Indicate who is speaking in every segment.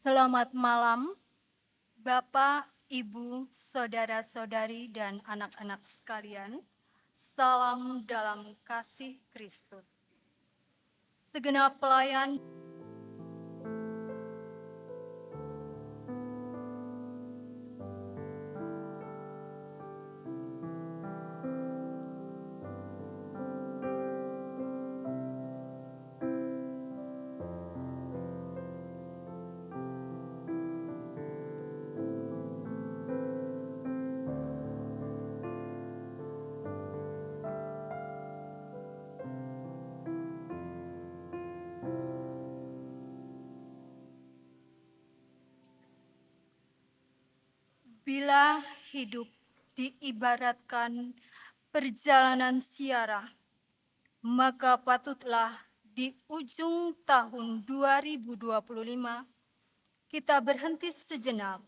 Speaker 1: Selamat malam, Bapak, Ibu, saudara-saudari, dan anak-anak sekalian. Salam dalam kasih Kristus. Segenap pelayan bila hidup diibaratkan perjalanan ziarah, maka patutlah di ujung tahun 2025 kita berhenti sejenak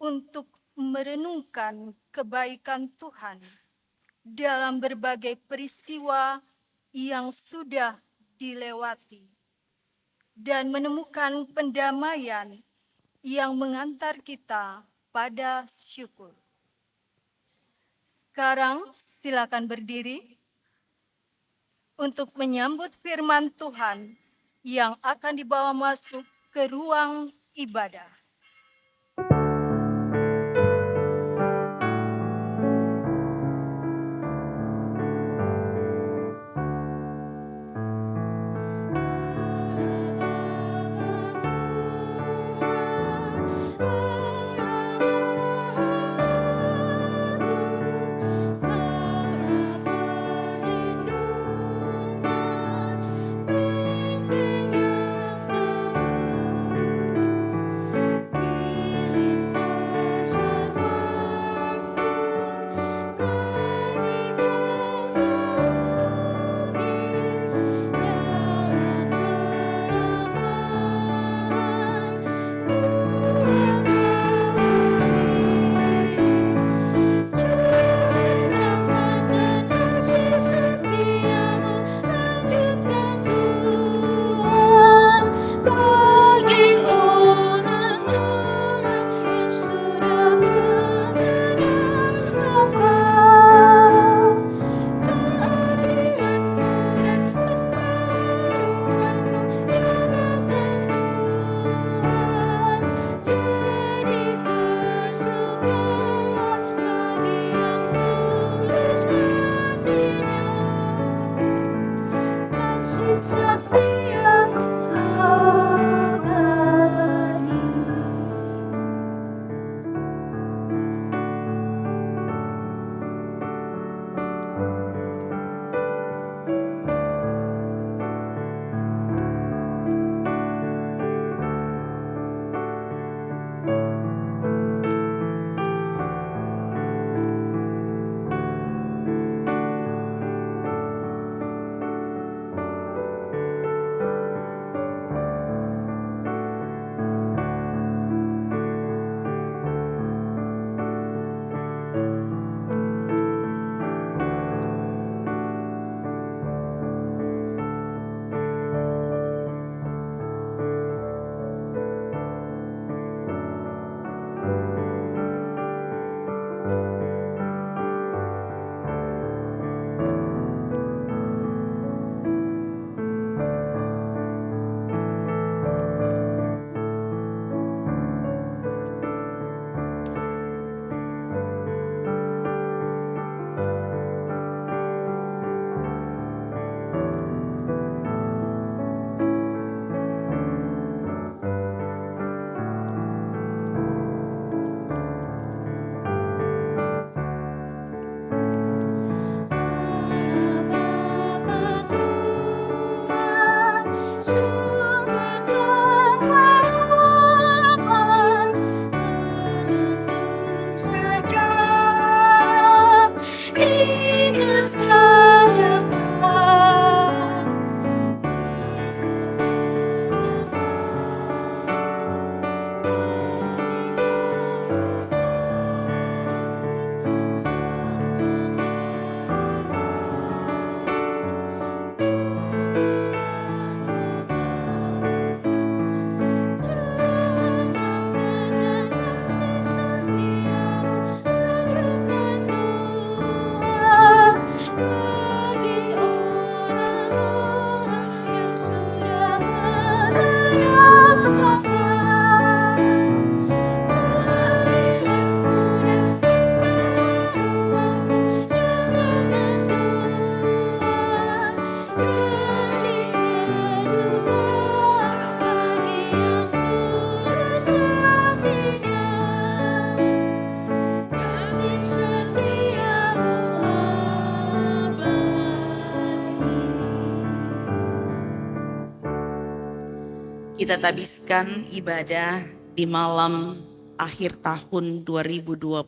Speaker 1: untuk merenungkan kebaikan Tuhan dalam berbagai peristiwa yang sudah dilewati dan menemukan pendamaian yang mengantar kita pada syukur. Sekarang silakan berdiri untuk menyambut firman Tuhan yang akan dibawa masuk ke ruang ibadah.
Speaker 2: kita tabiskan ibadah di malam akhir tahun 2025.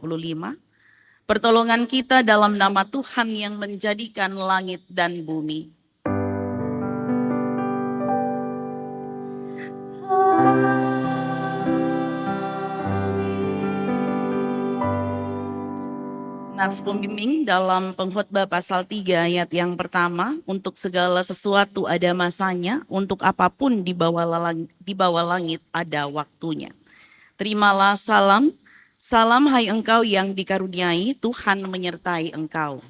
Speaker 2: Pertolongan kita dalam nama Tuhan yang menjadikan langit dan bumi. Nats pembimbing dalam Pengkhotbah pasal 3 ayat yang pertama, untuk segala sesuatu ada masanya, untuk apapun di bawah langit ada waktunya. Terimalah salam, salam hai engkau yang dikaruniai, Tuhan menyertai engkau.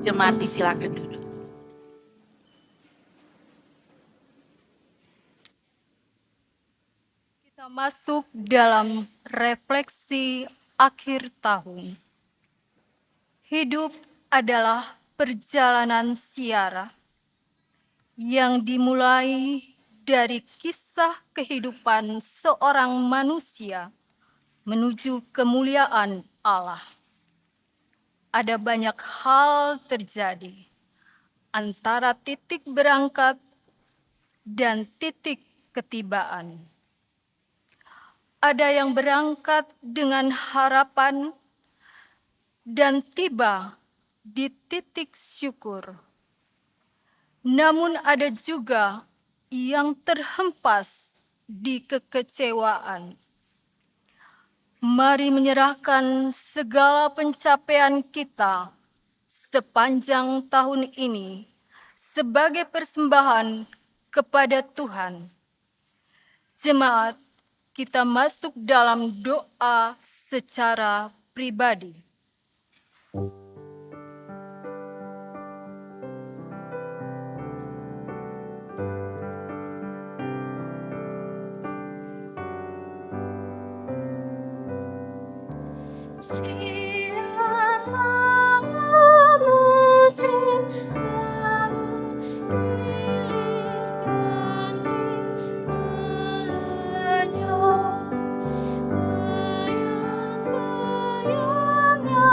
Speaker 2: Jemaat silakan duduk.
Speaker 1: Kita masuk dalam refleksi akhir tahun. Hidup adalah perjalanan ziarah yang dimulai dari kisah kehidupan seorang manusia menuju kemuliaan Allah. Ada banyak hal terjadi antara titik berangkat dan titik ketibaan. Ada yang berangkat dengan harapan dan tiba di titik syukur. Namun ada juga yang terhempas di kekecewaan. Mari menyerahkan segala pencapaian kita sepanjang tahun ini sebagai persembahan kepada Tuhan. Jemaat, kita masuk dalam doa secara pribadi.
Speaker 3: Sekian lama musim tahun gilirkan di melenyap, bayang-bayangnya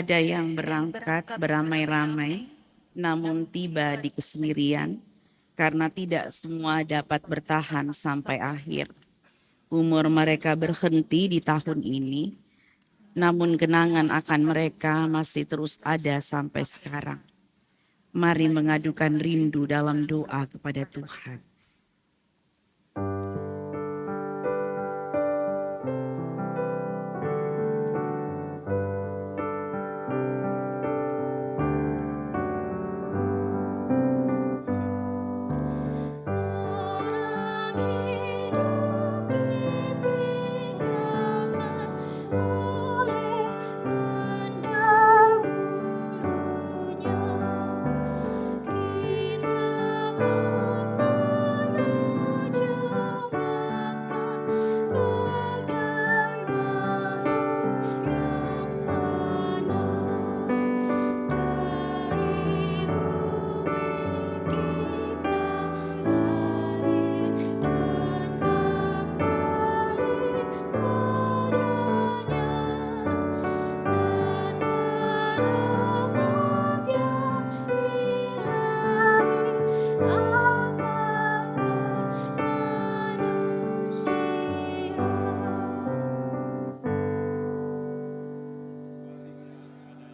Speaker 2: Ada yang berangkat beramai-ramai, namun tiba di kesendirian, karena tidak semua dapat bertahan sampai akhir. Umur mereka berhenti di tahun ini, namun kenangan akan mereka masih terus ada sampai sekarang. Mari mengadukan rindu dalam doa kepada Tuhan.
Speaker 3: Orang hidup ditinggalkan oleh pendahulunya. Kita pun menuju makan bagai makhluk yang fana.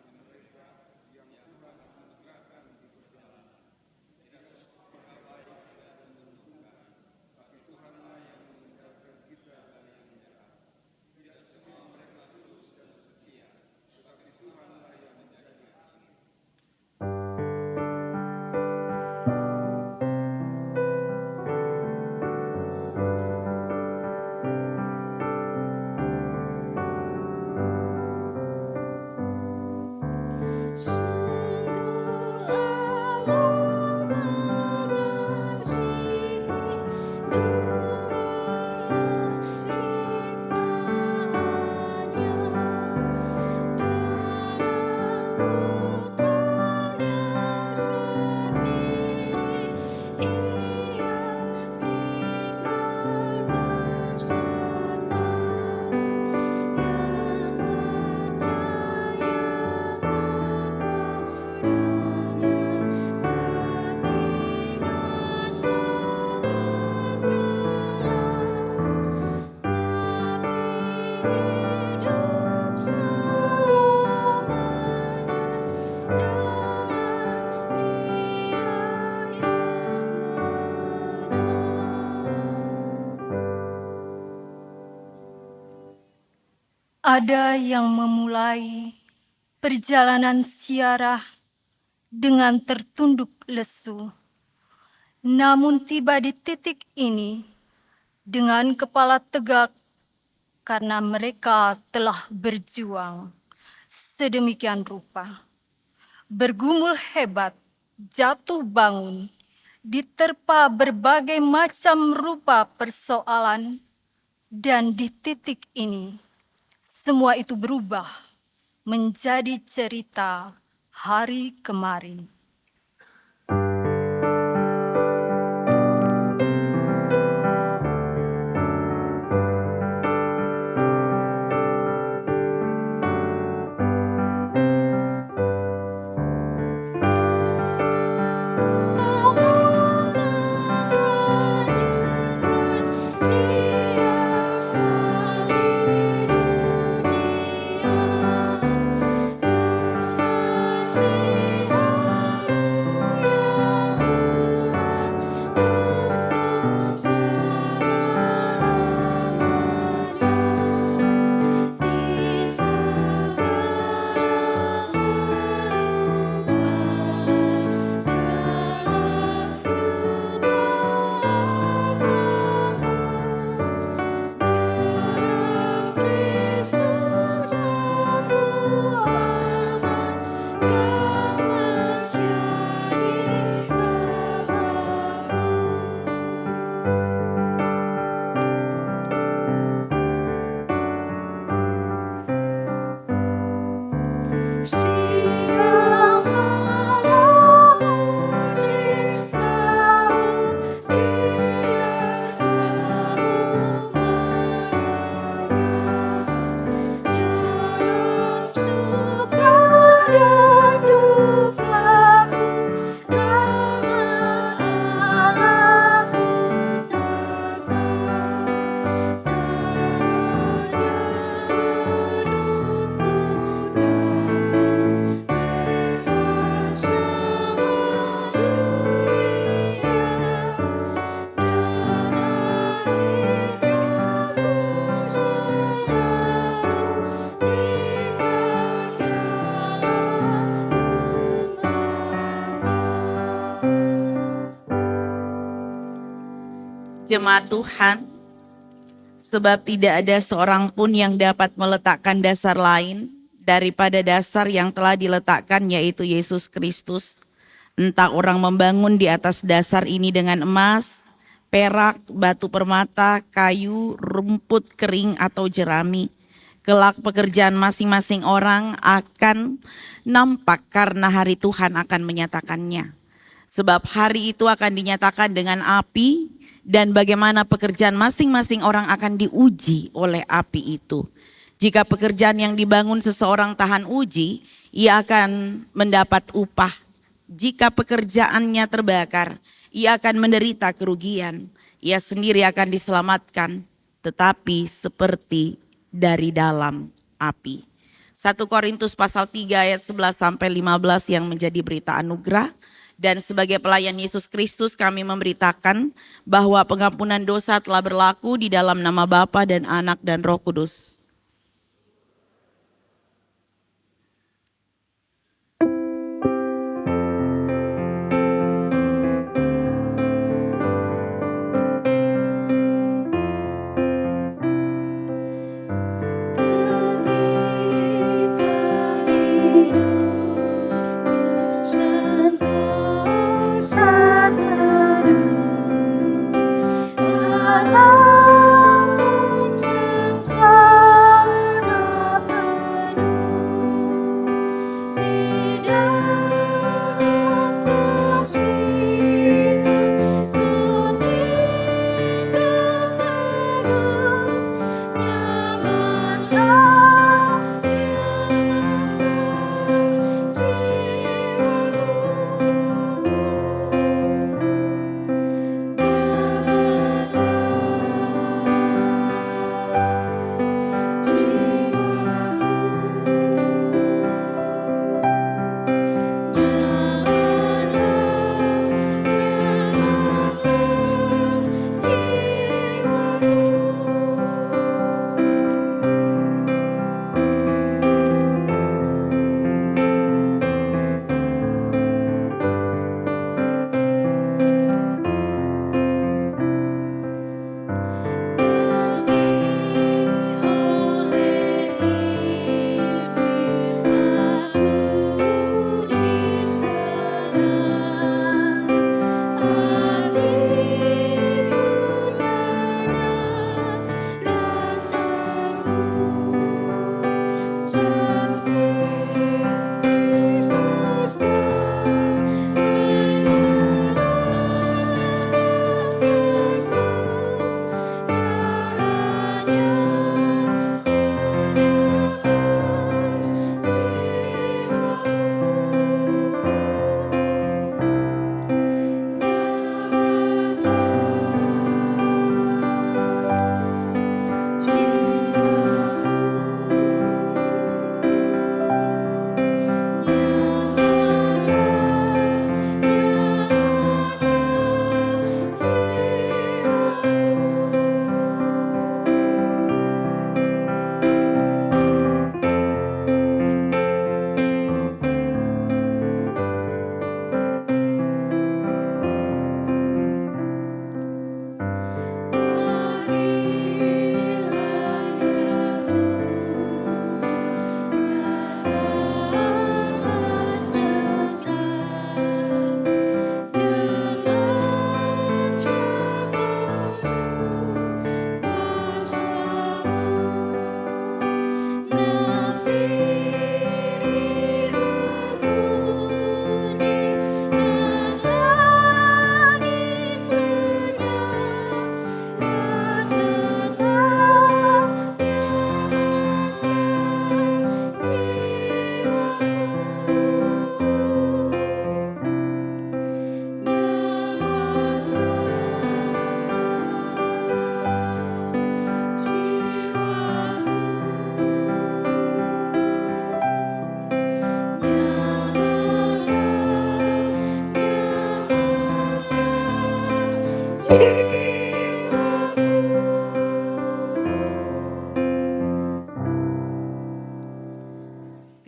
Speaker 3: Dari bumi kita lahir dan kembali padanya, tanpa rahmat yang ilahi, apakah manusia? Sungguh Allah mengasihi dunia ciptaannya, dalam Putranya sendiri Ia tinggal beserta yang percaya hidup selamanya dalam Dia yang menang.
Speaker 1: Ada yang memulai perjalanan ziarah dengan tertunduk lesu, namun tiba di titik ini dengan kepala tegak karena mereka telah berjuang sedemikian rupa. Bergumul hebat, jatuh bangun, diterpa berbagai macam rupa persoalan, dan di titik ini semua itu berubah menjadi cerita hari kemarin.
Speaker 3: Dia
Speaker 2: Jemaat Tuhan, sebab tidak ada seorang pun yang dapat meletakkan dasar lain daripada dasar yang telah diletakkan, yaitu Yesus Kristus. Entah orang membangun di atas dasar ini dengan emas, perak, batu permata, kayu, rumput kering atau jerami. Kelak pekerjaan masing-masing orang akan nampak karena hari Tuhan akan menyatakannya. Sebab hari itu akan dinyatakan dengan api, dan bagaimana pekerjaan masing-masing orang akan diuji oleh api itu. Jika pekerjaan yang dibangun seseorang tahan uji, ia akan mendapat upah. Jika pekerjaannya terbakar, ia akan menderita kerugian. Ia sendiri akan diselamatkan, tetapi seperti dari dalam api. 1 Korintus pasal 3 ayat 11 sampai 15 yang menjadi berita anugerah. Dan sebagai pelayan Yesus Kristus kami memberitakan bahwa pengampunan dosa telah berlaku di dalam nama Bapa dan Anak dan Roh Kudus.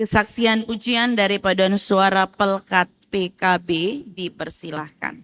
Speaker 2: Kesaksian pujian dari paduan suara Pelkat PKB dipersilahkan.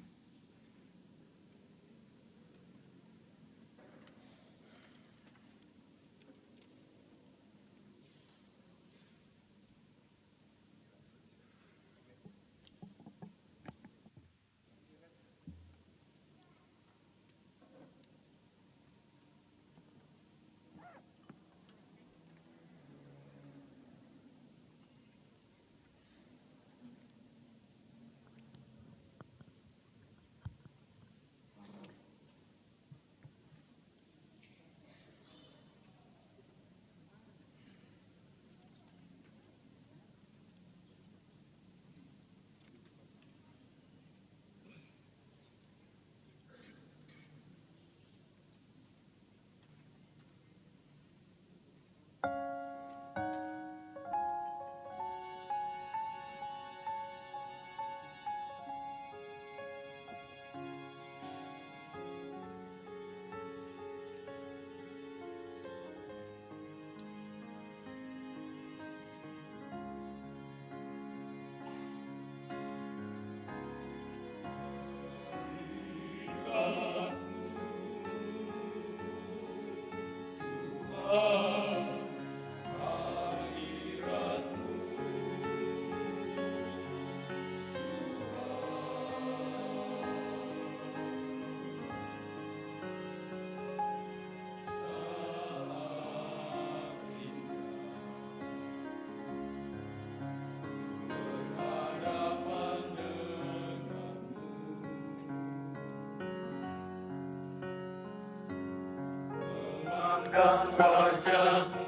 Speaker 4: dan Raja-Mu,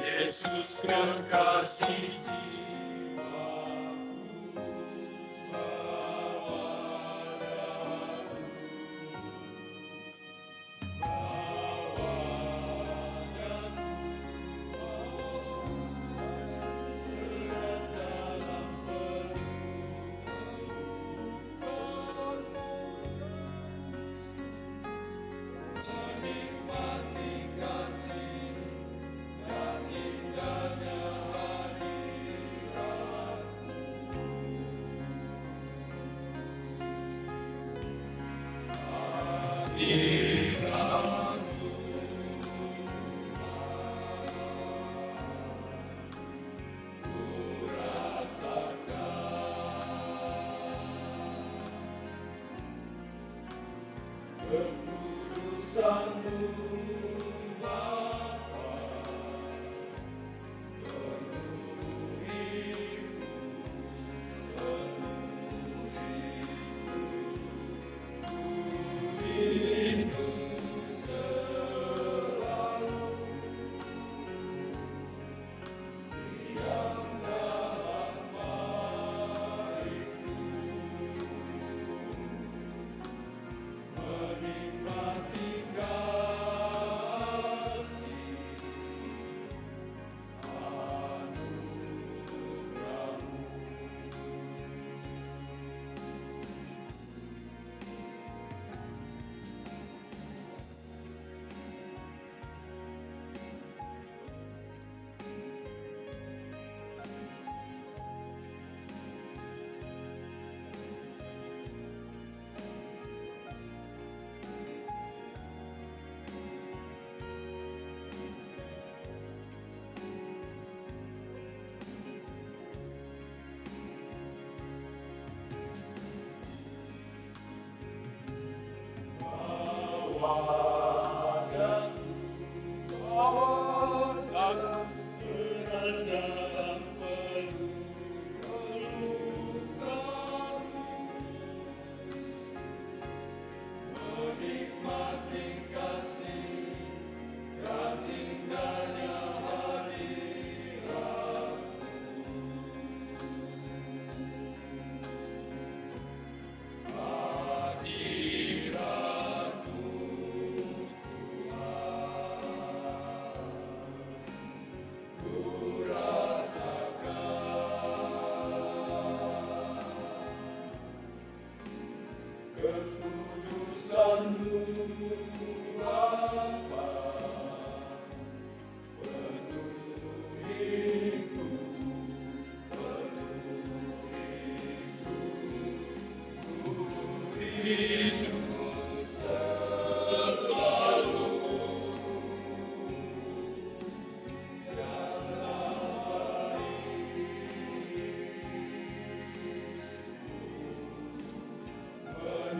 Speaker 4: Yesus kekasih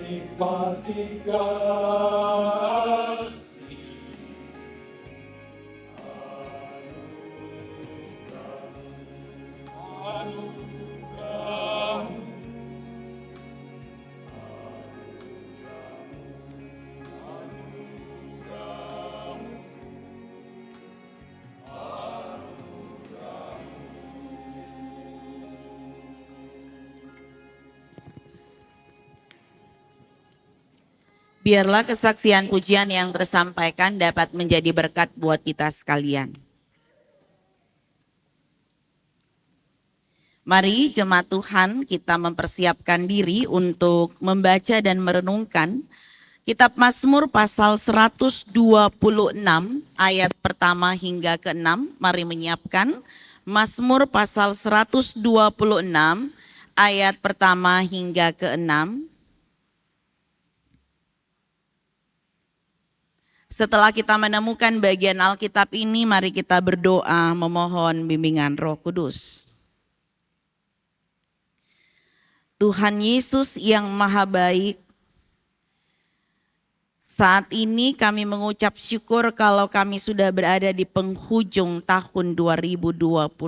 Speaker 4: menikmati kasih.
Speaker 2: Biarlah kesaksian pujian yang tersampaikan dapat menjadi berkat buat kita sekalian. Mari jemaat Tuhan, kita mempersiapkan diri untuk membaca dan merenungkan Kitab Mazmur pasal 126 ayat pertama hingga ke-6. Mari menyiapkan Mazmur pasal 126 ayat pertama hingga ke-6. Setelah kita menemukan bagian Alkitab ini, mari kita berdoa memohon bimbingan Roh Kudus. Tuhan Yesus yang Maha Baik, saat ini kami mengucap syukur kalau kami sudah berada di penghujung tahun 2025.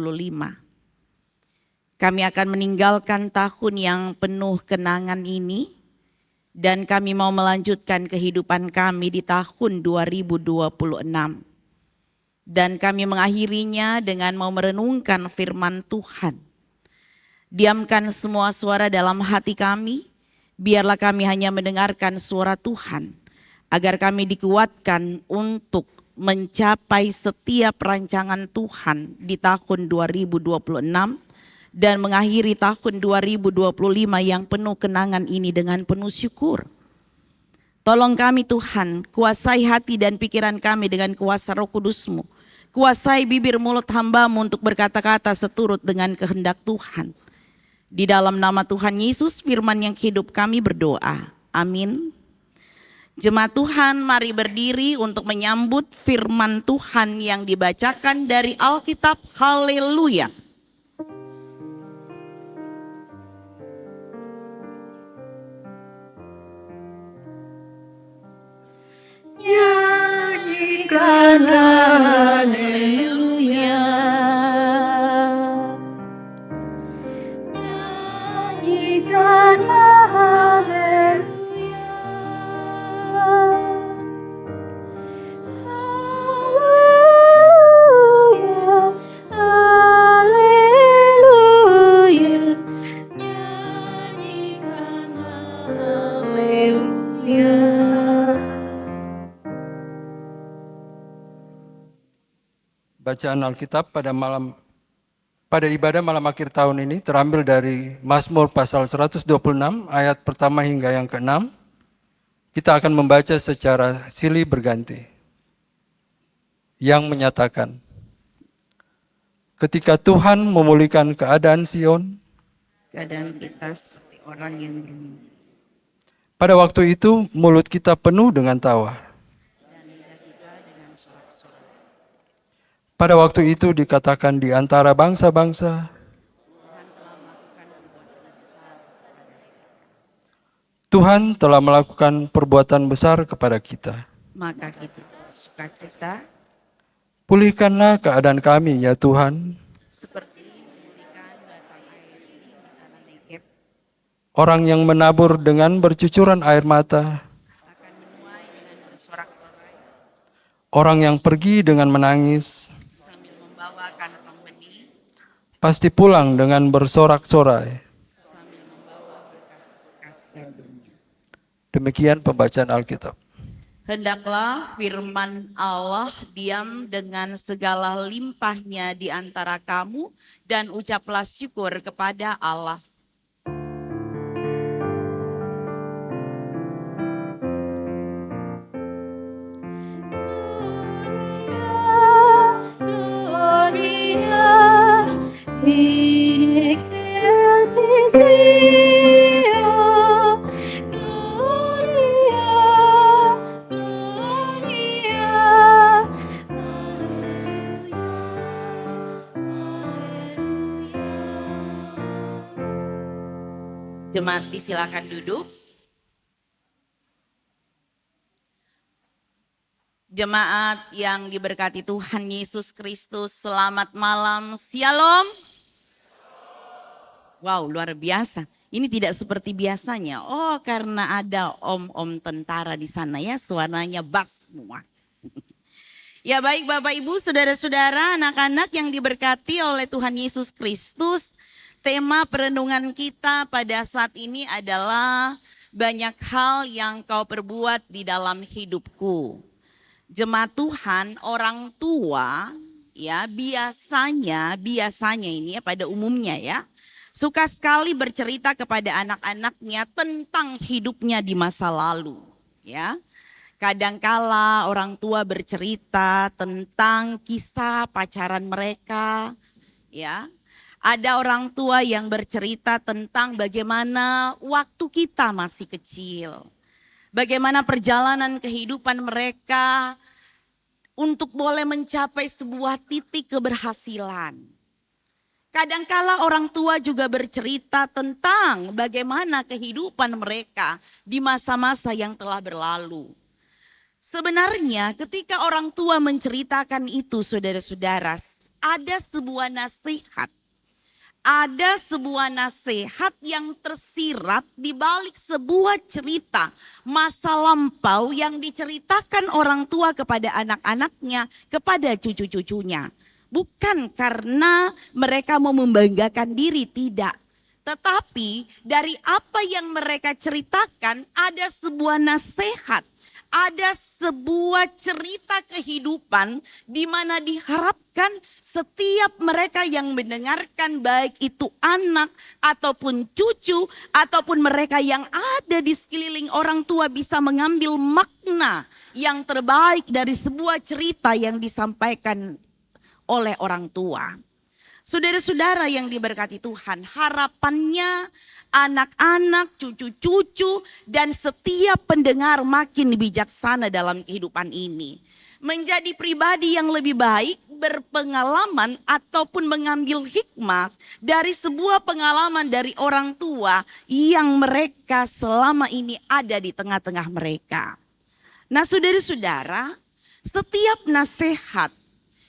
Speaker 2: Kami akan meninggalkan tahun yang penuh kenangan ini dan kami mau melanjutkan kehidupan kami di tahun 2026. Dan kami mengakhirinya dengan mau merenungkan firman Tuhan. Diamkan semua suara dalam hati kami, biarlah kami hanya mendengarkan suara Tuhan, agar kami dikuatkan untuk mencapai setiap rancangan Tuhan di tahun 2026 dan mengakhiri tahun 2025 yang penuh kenangan ini dengan penuh syukur. Tolong kami Tuhan, kuasai hati dan pikiran kami dengan kuasa Roh Kudus-Mu. Kuasai bibir mulut hamba-Mu untuk berkata-kata seturut dengan kehendak Tuhan. Di dalam nama Tuhan Yesus firman yang hidup kami berdoa. Amin. Jemaat Tuhan, mari berdiri untuk menyambut firman Tuhan yang dibacakan dari Alkitab. Haleluya.
Speaker 1: Nyanyikanlah haleluya. Nyanyikanlah haleluya. Haleluya. Haleluya. Nyanyikanlah haleluya.
Speaker 5: Bacaan Alkitab pada ibadah malam akhir tahun ini terambil dari Mazmur pasal 126 ayat pertama hingga yang ke-6. Kita akan membaca secara silih berganti. Yang menyatakan, ketika Tuhan memulihkan keadaan Sion,
Speaker 2: Keadaan kita seperti orang yang bermimpi.
Speaker 5: pada waktu itu mulut kita penuh dengan tawa. Pada waktu itu dikatakan di antara bangsa-bangsa, Tuhan telah melakukan perbuatan besar kepada kita.
Speaker 2: Maka kita sukacita
Speaker 5: Pulihkanlah keadaan kami, ya Tuhan.
Speaker 2: seperti memulihkan batang air di tanah Negeb,
Speaker 5: Orang yang menabur dengan bercucuran air mata,
Speaker 2: akan menuai dengan bersorak-sorai
Speaker 5: orang yang pergi dengan menangis,
Speaker 2: sambil membawa kantong benih,
Speaker 5: pasti pulang dengan bersorak-sorai.
Speaker 2: sambil membawa berkas-berkas gandumnya.
Speaker 5: Demikian pembacaan Alkitab.
Speaker 2: Hendaklah firman Allah diam dengan segala limpahnya di antara kamu dan ucaplah syukur kepada Allah.
Speaker 1: Gloria in excelsis Deo. Gloria, Gloria. Haleluya, haleluya.
Speaker 2: Jemaat silakan duduk. Jemaat yang diberkati Tuhan Yesus Kristus, selamat malam, Shalom. Wow, luar biasa. Ini tidak seperti biasanya. Oh, karena ada om-om tentara di sana ya, suaranya bass semua. Ya baik Bapak Ibu, saudara-saudara, anak-anak yang diberkati oleh Tuhan Yesus Kristus. Tema perenungan kita pada saat ini adalah banyak hal yang kau perbuat di dalam hidupku. Jemaat Tuhan, orang tua ya biasanya ini ya pada umumnya ya suka sekali bercerita kepada anak-anaknya tentang hidupnya di masa lalu ya. Kadangkala orang tua bercerita tentang kisah pacaran mereka ya. Ada orang tua yang bercerita tentang bagaimana waktu kita masih kecil. Bagaimana perjalanan kehidupan mereka untuk boleh mencapai sebuah titik keberhasilan. Kadangkala orang tua juga bercerita tentang bagaimana kehidupan mereka di masa-masa yang telah berlalu. Sebenarnya ketika orang tua menceritakan itu saudara-saudara, ada sebuah nasihat, ada sebuah nasihat yang tersirat di balik sebuah cerita masa lampau yang diceritakan orang tua kepada anak-anaknya, kepada cucu-cucunya. Bukan karena mereka mau membanggakan diri, tidak. Tetapi dari apa yang mereka ceritakan ada sebuah nasihat, ada sebuah cerita kehidupan di mana diharapkan setiap mereka yang mendengarkan, baik itu anak ataupun cucu ataupun mereka yang ada di sekeliling orang tua, bisa mengambil makna yang terbaik dari sebuah cerita yang disampaikan oleh orang tua. Saudara-saudara yang diberkati Tuhan, harapannya anak-anak, cucu-cucu, dan setiap pendengar makin bijaksana dalam kehidupan ini. Menjadi pribadi yang lebih baik, berpengalaman ataupun mengambil hikmah dari sebuah pengalaman dari orang tua yang mereka selama ini ada di tengah-tengah mereka. Nah, saudara-saudara, setiap nasihat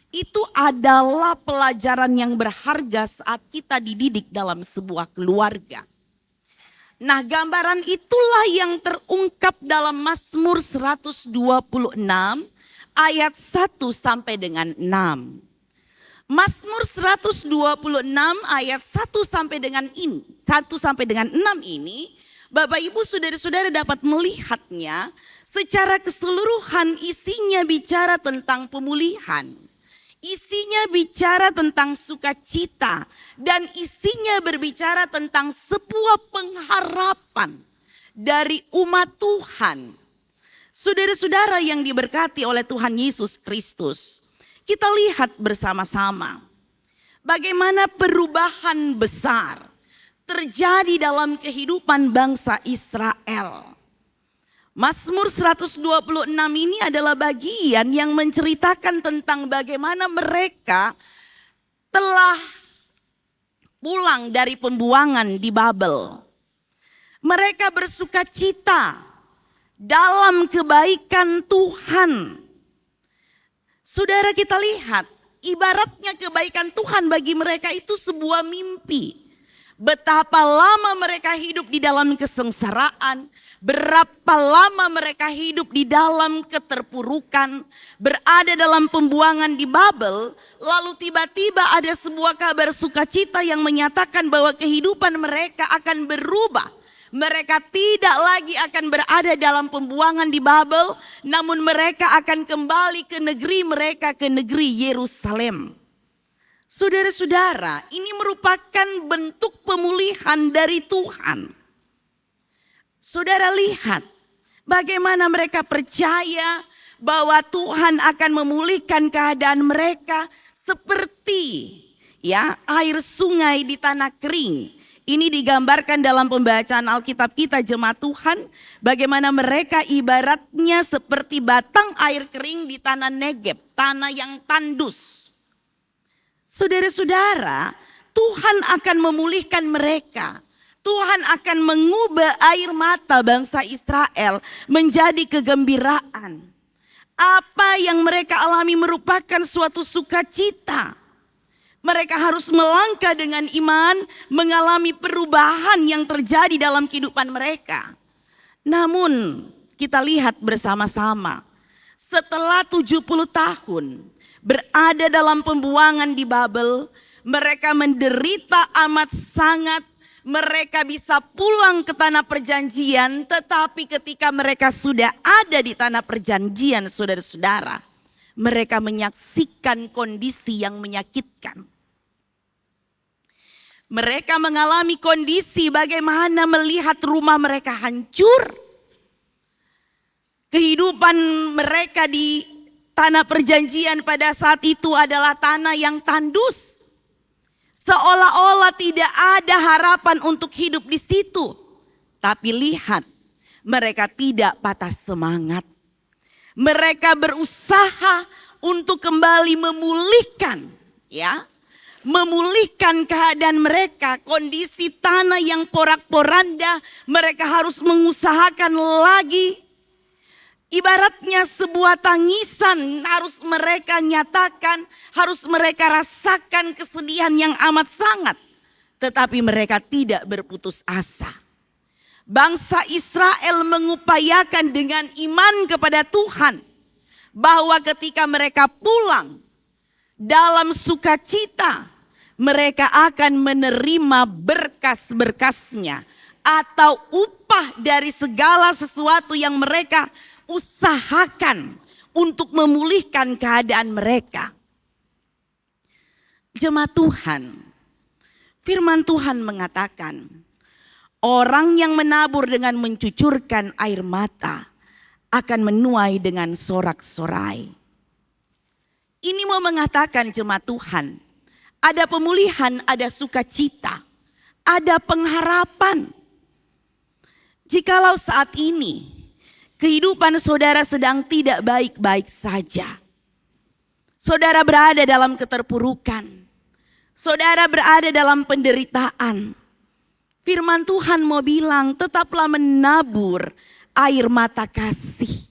Speaker 2: itu adalah pelajaran yang berharga saat kita dididik dalam sebuah keluarga. Nah, gambaran itulah yang terungkap dalam Mazmur 126 ayat 1 sampai dengan 6. Mazmur 126 ayat 1 sampai dengan 6 ini, Bapak Ibu saudara-saudara dapat melihatnya secara keseluruhan. Isinya bicara tentang pemulihan. Isinya bicara tentang sukacita dan isinya berbicara tentang sebuah pengharapan dari umat Tuhan. Saudara-saudara yang diberkati oleh Tuhan Yesus Kristus, kita lihat bersama-sama bagaimana perubahan besar terjadi dalam kehidupan bangsa Israel. Mazmur 126 ini adalah bagian yang menceritakan tentang bagaimana mereka telah pulang dari pembuangan di Babel. Mereka bersukacita dalam kebaikan Tuhan. Saudara, kita lihat ibaratnya kebaikan Tuhan bagi mereka itu sebuah mimpi. Betapa lama mereka hidup di dalam kesengsaraan, berapa lama mereka hidup di dalam keterpurukan, berada dalam pembuangan di Babel, lalu tiba-tiba ada sebuah kabar sukacita yang menyatakan bahwa kehidupan mereka akan berubah. Mereka tidak lagi akan berada dalam pembuangan di Babel, namun mereka akan kembali ke negeri mereka, ke negeri Yerusalem. Saudara-saudara, ini merupakan bentuk pemulihan dari Tuhan. Saudara lihat bagaimana mereka percaya bahwa Tuhan akan memulihkan keadaan mereka seperti air sungai di tanah kering. Ini digambarkan dalam pembacaan Alkitab kita jemaat Tuhan, bagaimana mereka ibaratnya seperti batang air kering di tanah Negeb, tanah yang tandus. Saudara-saudara, Tuhan akan memulihkan mereka. Tuhan akan mengubah air mata bangsa Israel menjadi kegembiraan. Apa yang mereka alami merupakan suatu sukacita. Mereka harus melangkah dengan iman, mengalami perubahan yang terjadi dalam kehidupan mereka. Namun kita lihat bersama-sama, setelah 70 tahun berada dalam pembuangan di Babel, mereka menderita amat sangat. Mereka bisa pulang ke tanah perjanjian, tetapi ketika mereka sudah ada di tanah perjanjian, saudara-saudara, mereka menyaksikan kondisi yang menyakitkan. Mereka mengalami kondisi bagaimana melihat rumah mereka hancur. Kehidupan mereka di tanah perjanjian pada saat itu adalah tanah yang tandus. Seolah-olah tidak ada harapan untuk hidup di situ. Tapi lihat, mereka tidak patah semangat. Mereka berusaha untuk kembali memulihkan, memulihkan keadaan mereka. Kondisi tanah yang porak-poranda, mereka harus mengusahakan lagi. Ibaratnya sebuah tangisan harus mereka nyatakan, harus mereka rasakan kesedihan yang amat sangat. tetapi mereka tidak berputus asa. Bangsa Israel mengupayakan dengan iman kepada Tuhan bahwa ketika mereka pulang dalam sukacita, mereka akan menerima berkas-berkasnya atau upah dari segala sesuatu yang mereka usahakan untuk memulihkan keadaan mereka. Jemaat Tuhan, firman Tuhan mengatakan, orang yang menabur dengan mencucurkan air mata akan menuai dengan sorak-sorai. Ini mau mengatakan jemaat Tuhan, ada pemulihan, ada sukacita, ada pengharapan. Jikalau saat ini kehidupan saudara sedang tidak baik-baik saja, saudara berada dalam keterpurukan, saudara berada dalam penderitaan, firman Tuhan mau bilang, tetaplah menabur air mata kasih.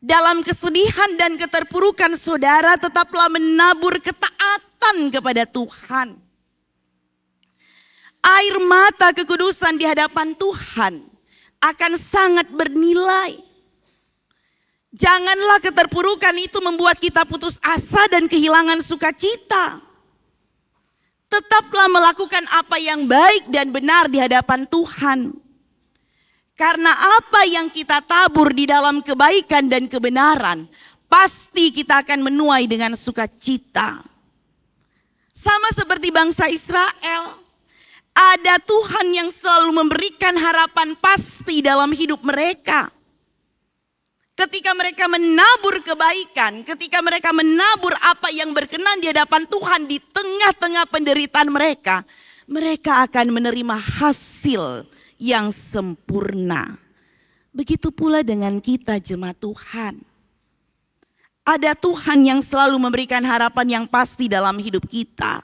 Speaker 2: Dalam kesedihan dan keterpurukan saudara, tetaplah menabur ketaatan kepada Tuhan. Air mata kekudusan di hadapan Tuhan akan sangat bernilai. Janganlah keterpurukan itu membuat kita putus asa dan kehilangan sukacita. Tetaplah melakukan apa yang baik dan benar di hadapan Tuhan. Karena apa yang kita tabur di dalam kebaikan dan kebenaran, pasti kita akan menuai dengan sukacita. Sama seperti bangsa Israel, ada Tuhan yang selalu memberikan harapan pasti dalam hidup mereka. Ketika mereka menabur kebaikan, ketika mereka menabur apa yang berkenan di hadapan Tuhan di tengah-tengah penderitaan mereka, mereka akan menerima hasil yang sempurna. Begitu pula dengan kita jemaat Tuhan. Ada Tuhan yang selalu memberikan harapan yang pasti dalam hidup kita.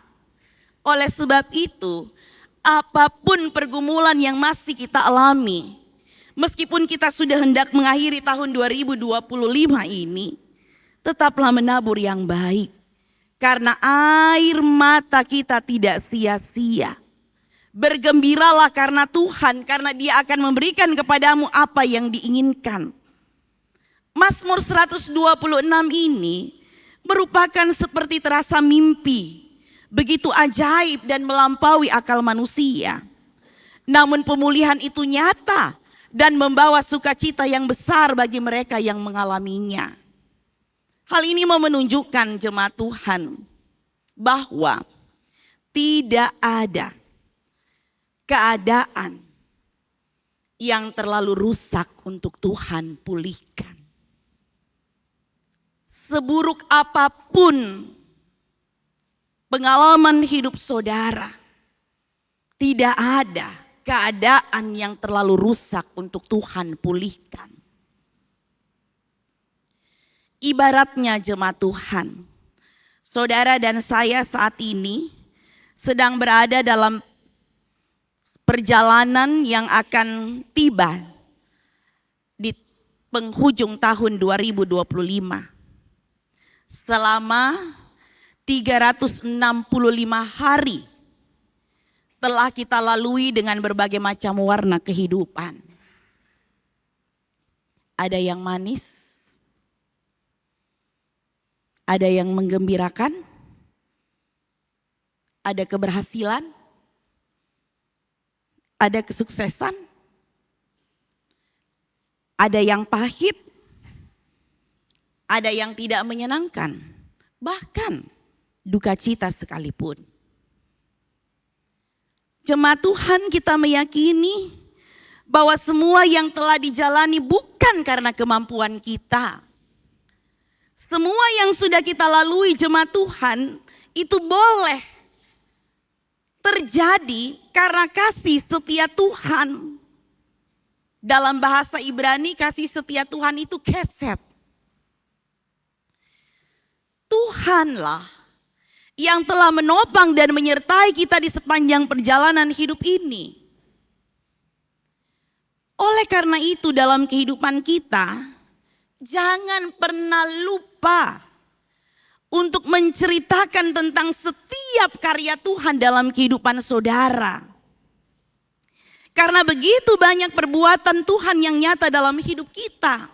Speaker 2: Oleh sebab itu, apapun pergumulan yang masih kita alami, meskipun kita sudah hendak mengakhiri tahun 2025 ini, tetaplah menabur yang baik. Karena air mata kita tidak sia-sia. Bergembiralah karena Tuhan, karena Dia akan memberikan kepadamu apa yang diinginkan. Mazmur 126 ini merupakan seperti terasa mimpi, begitu ajaib dan melampaui akal manusia. Namun pemulihan itu nyata dan membawa sukacita yang besar bagi mereka yang mengalaminya. Hal ini mau menunjukkan jemaat Tuhan bahwa tidak ada keadaan yang terlalu rusak untuk Tuhan pulihkan. Seburuk apapun pengalaman hidup saudara, tidak ada keadaan yang terlalu rusak untuk Tuhan pulihkan. Ibaratnya jemaat Tuhan, saudara dan saya saat ini sedang berada dalam perjalanan yang akan tiba di penghujung tahun 2025. Selama 365 hari telah kita lalui dengan berbagai macam warna kehidupan. Ada yang manis, ada yang menggembirakan, ada keberhasilan, ada kesuksesan, ada yang pahit, ada yang tidak menyenangkan, bahkan duka cita sekalipun. Jemaat Tuhan, kita meyakini bahwa semua yang telah dijalani bukan karena kemampuan kita. Semua yang sudah kita lalui jemaat Tuhan itu boleh terjadi karena kasih setia Tuhan. Dalam bahasa Ibrani, kasih setia Tuhan itu keset. Tuhanlah yang telah menopang dan menyertai kita di sepanjang perjalanan hidup ini. Oleh karena itu dalam kehidupan kita, jangan pernah lupa untuk menceritakan tentang setiap karya Tuhan dalam kehidupan saudara. Karena begitu banyak perbuatan Tuhan yang nyata dalam hidup kita.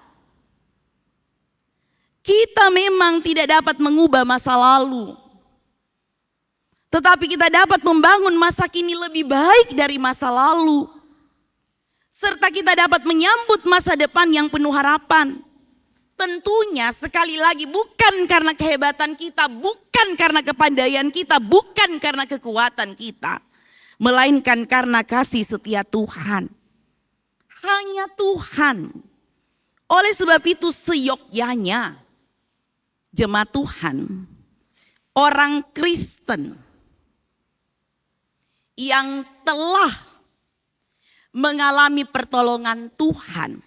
Speaker 2: Kita memang tidak dapat mengubah masa lalu. Tetapi kita dapat membangun masa kini lebih baik dari masa lalu. Serta kita dapat menyambut masa depan yang penuh harapan. Tentunya sekali lagi bukan karena kehebatan kita, bukan karena kepandaian kita, bukan karena kekuatan kita. Melainkan karena kasih setia Tuhan. Hanya Tuhan. Oleh sebab itu seyogyanya jemaat Tuhan, orang Kristen yang telah mengalami pertolongan Tuhan.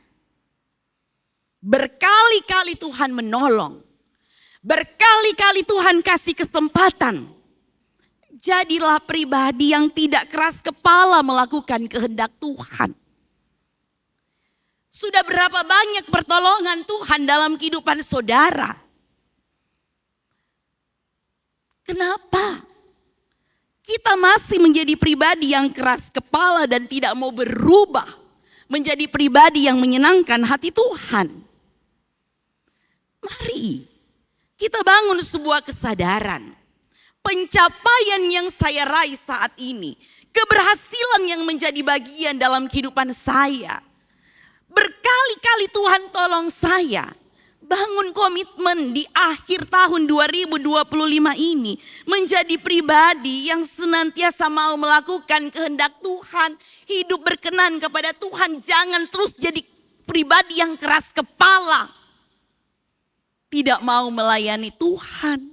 Speaker 2: Berkali-kali Tuhan menolong. Berkali-kali Tuhan kasih kesempatan. Jadilah pribadi yang tidak keras kepala melakukan kehendak Tuhan. Sudah berapa banyak pertolongan Tuhan dalam kehidupan saudara? Kenapa kita masih menjadi pribadi yang keras kepala dan tidak mau berubah menjadi pribadi yang menyenangkan hati Tuhan? Mari kita bangun sebuah kesadaran. Pencapaian yang saya raih saat ini, keberhasilan yang menjadi bagian dalam kehidupan saya. Berkali-kali Tuhan tolong saya. Bangun komitmen di akhir tahun 2025 ini menjadi pribadi yang senantiasa mau melakukan kehendak Tuhan, hidup berkenan kepada Tuhan. Jangan terus jadi pribadi yang keras kepala, tidak mau melayani Tuhan,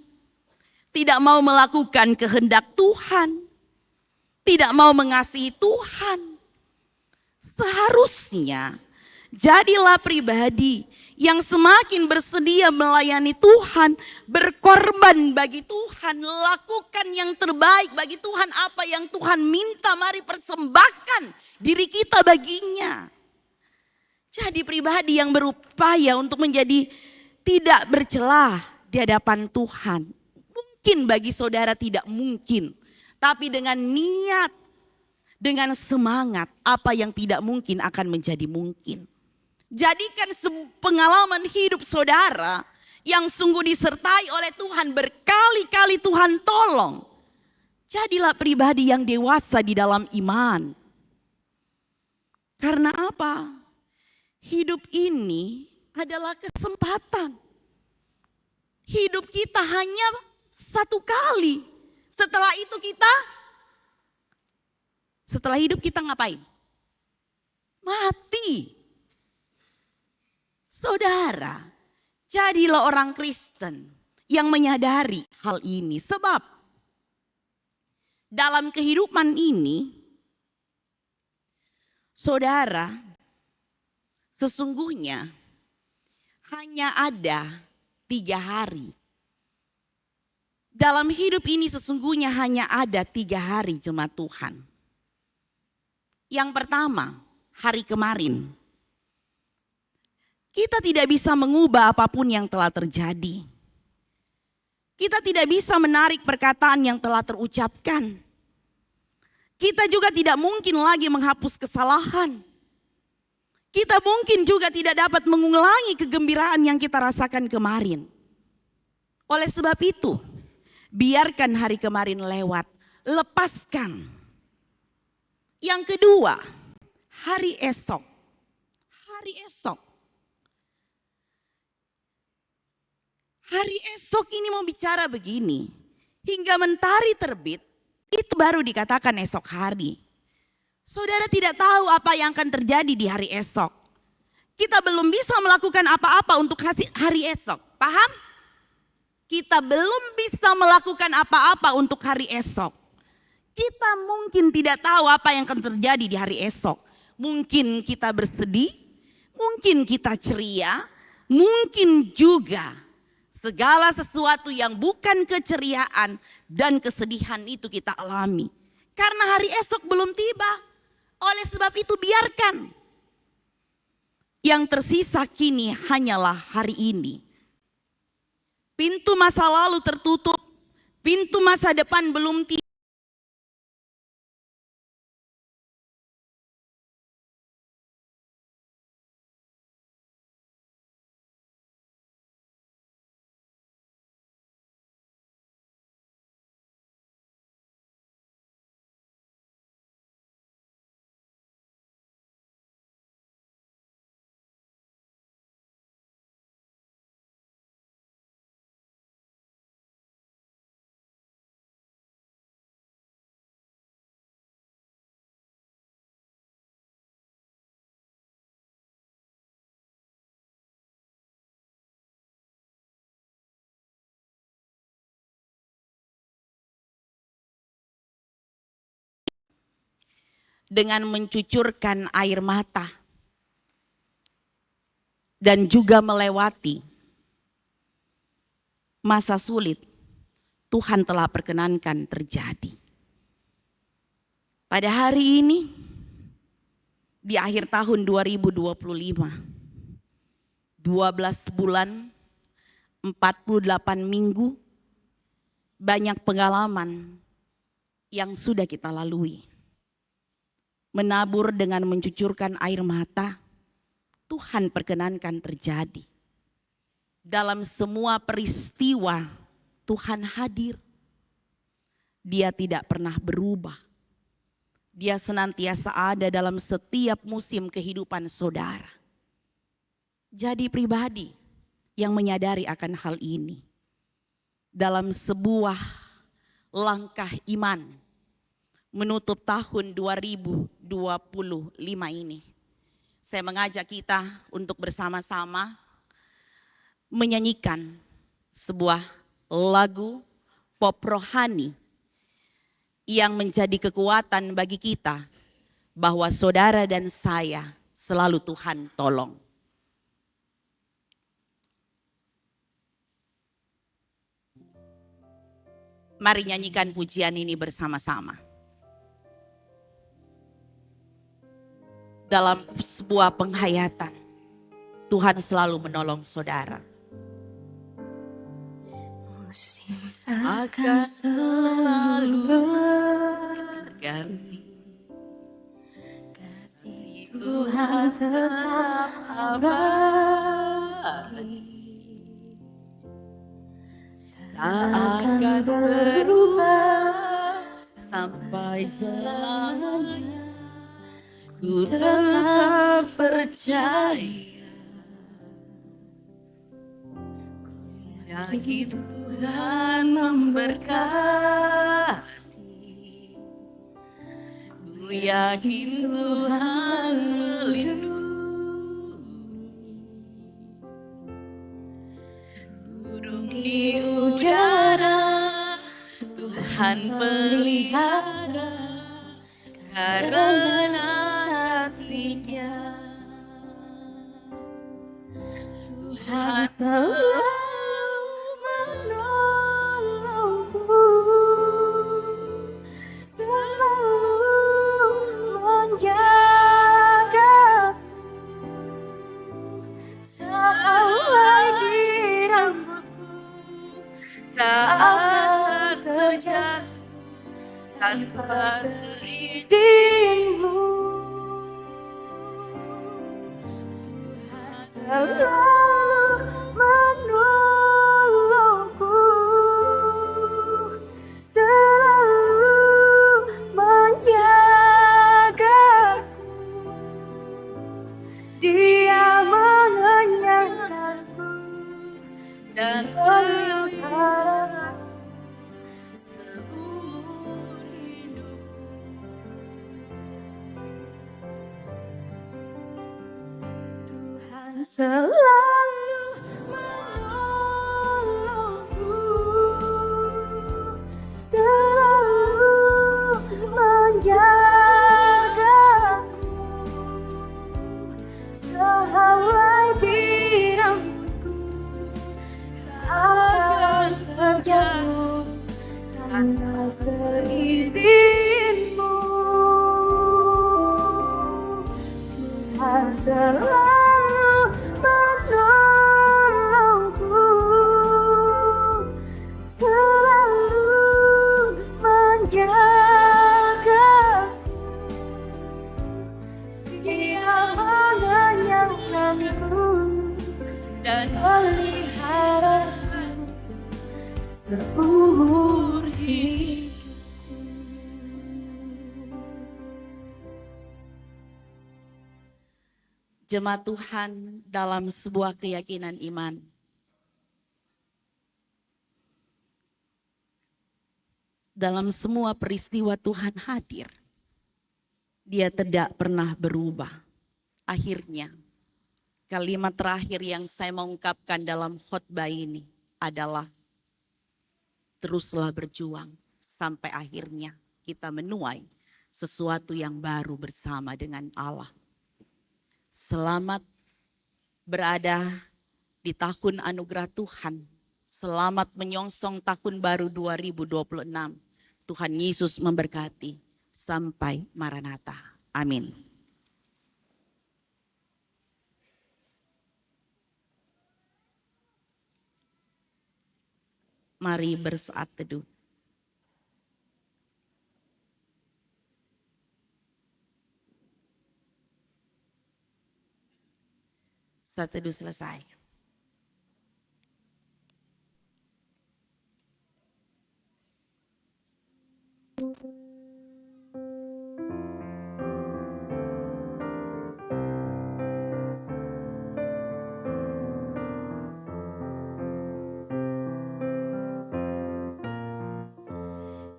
Speaker 2: tidak mau melakukan kehendak Tuhan, tidak mau mengasihi Tuhan. Seharusnya jadilah pribadi yang semakin bersedia melayani Tuhan, berkorban bagi Tuhan, lakukan yang terbaik bagi Tuhan. Apa yang Tuhan minta, mari persembahkan diri kita baginya. Jadi pribadi yang berupaya untuk menjadi tidak bercelah di hadapan Tuhan. Mungkin bagi saudara tidak mungkin, tapi dengan niat, dengan semangat, apa yang tidak mungkin akan menjadi mungkin. Jadikan pengalaman hidup saudara yang sungguh disertai oleh Tuhan, berkali-kali Tuhan tolong. Jadilah pribadi yang dewasa di dalam iman. Karena apa? Hidup ini adalah kesempatan. Hidup kita hanya satu kali. Setelah hidup kita ngapain? Mati. Saudara, jadilah orang Kristen yang menyadari hal ini. Sebab dalam kehidupan ini, saudara, sesungguhnya hanya ada 3 hari. Dalam hidup ini sesungguhnya hanya ada 3 hari jemaat Tuhan. Yang pertama, hari kemarin. Kita tidak bisa mengubah apapun yang telah terjadi. Kita tidak bisa menarik perkataan yang telah terucapkan. Kita juga tidak mungkin lagi menghapus kesalahan. Kita mungkin juga tidak dapat mengulangi kegembiraan yang kita rasakan kemarin. Oleh sebab itu, biarkan hari kemarin lewat, lepaskan. Yang kedua, hari esok. Hari esok. Hari esok ini mau bicara begini, hingga mentari terbit, itu baru dikatakan esok hari. Saudara tidak tahu apa yang akan terjadi di hari esok. Kita belum bisa melakukan apa-apa untuk hari esok, paham? Kita belum bisa melakukan apa-apa untuk hari esok. Kita mungkin tidak tahu apa yang akan terjadi di hari esok. Mungkin kita bersedih, mungkin kita ceria, mungkin juga segala sesuatu yang bukan keceriaan dan kesedihan itu kita alami. Karena hari esok belum tiba. Oleh sebab itu biarkan. Yang tersisa kini hanyalah hari ini. Pintu masa lalu tertutup, pintu masa depan belum tiba. Dengan mencucurkan air mata dan juga melewati masa sulit, Tuhan telah perkenankan terjadi. Pada hari ini, di akhir tahun 2025, 12 bulan, 48 minggu, banyak pengalaman yang sudah kita lalui. Menabur dengan mencucurkan air mata, Tuhan perkenankan terjadi. Dalam semua peristiwa, Tuhan hadir. Dia tidak pernah berubah. Dia senantiasa ada dalam setiap musim kehidupan saudara. Jadi pribadi yang menyadari akan hal ini, dalam sebuah langkah iman menutup tahun 2025 ini, saya mengajak kita untuk bersama-sama menyanyikan sebuah lagu pop rohani yang menjadi kekuatan bagi kita bahwa saudara dan saya selalu Tuhan tolong. Mari nyanyikan pujian ini bersama-sama. Dalam sebuah penghayatan, Tuhan selalu menolong saudara.
Speaker 3: Musim akan selalu berganti, kasih Tuhan tetap abadi, tak akan berubah sampai selamanya. Ku tetap percaya, yakin Tuhan memberkati, ku yakin Tuhan melindungi, burung di udara Tuhan pelihara, karena kasih-Nya Tuhan selalu menolongku, selalu menjagaku, sampai di rambutku tak akan terjatuh tanpa seizinmu. Tuhan selalu menolongku, selalu menjagaku, Dia mengenyangkanku dan pelihara seumur hidupku. Tuhan selalu menolongku, selalu menjagaku, sehelai di rambutku tak akan terjatuh tanpa seizinmu. Tuhan selalu menolongku,
Speaker 2: dan
Speaker 3: Peliharaku seumur hidupku.
Speaker 2: jemaat Tuhan dalam sebuah keyakinan iman. Dalam semua peristiwa Tuhan hadir. Dia tidak pernah berubah. Akhirnya, kalimat terakhir yang saya mau ungkapkan dalam khotbah ini adalah teruslah berjuang sampai akhirnya kita menuai sesuatu yang baru bersama dengan Allah. Selamat berada di tahun anugerah Tuhan. Selamat menyongsong tahun baru 2026. Tuhan Yesus memberkati. Sampai Maranatha. Amin. Mari bersaat teduh. Saat teduh selesai.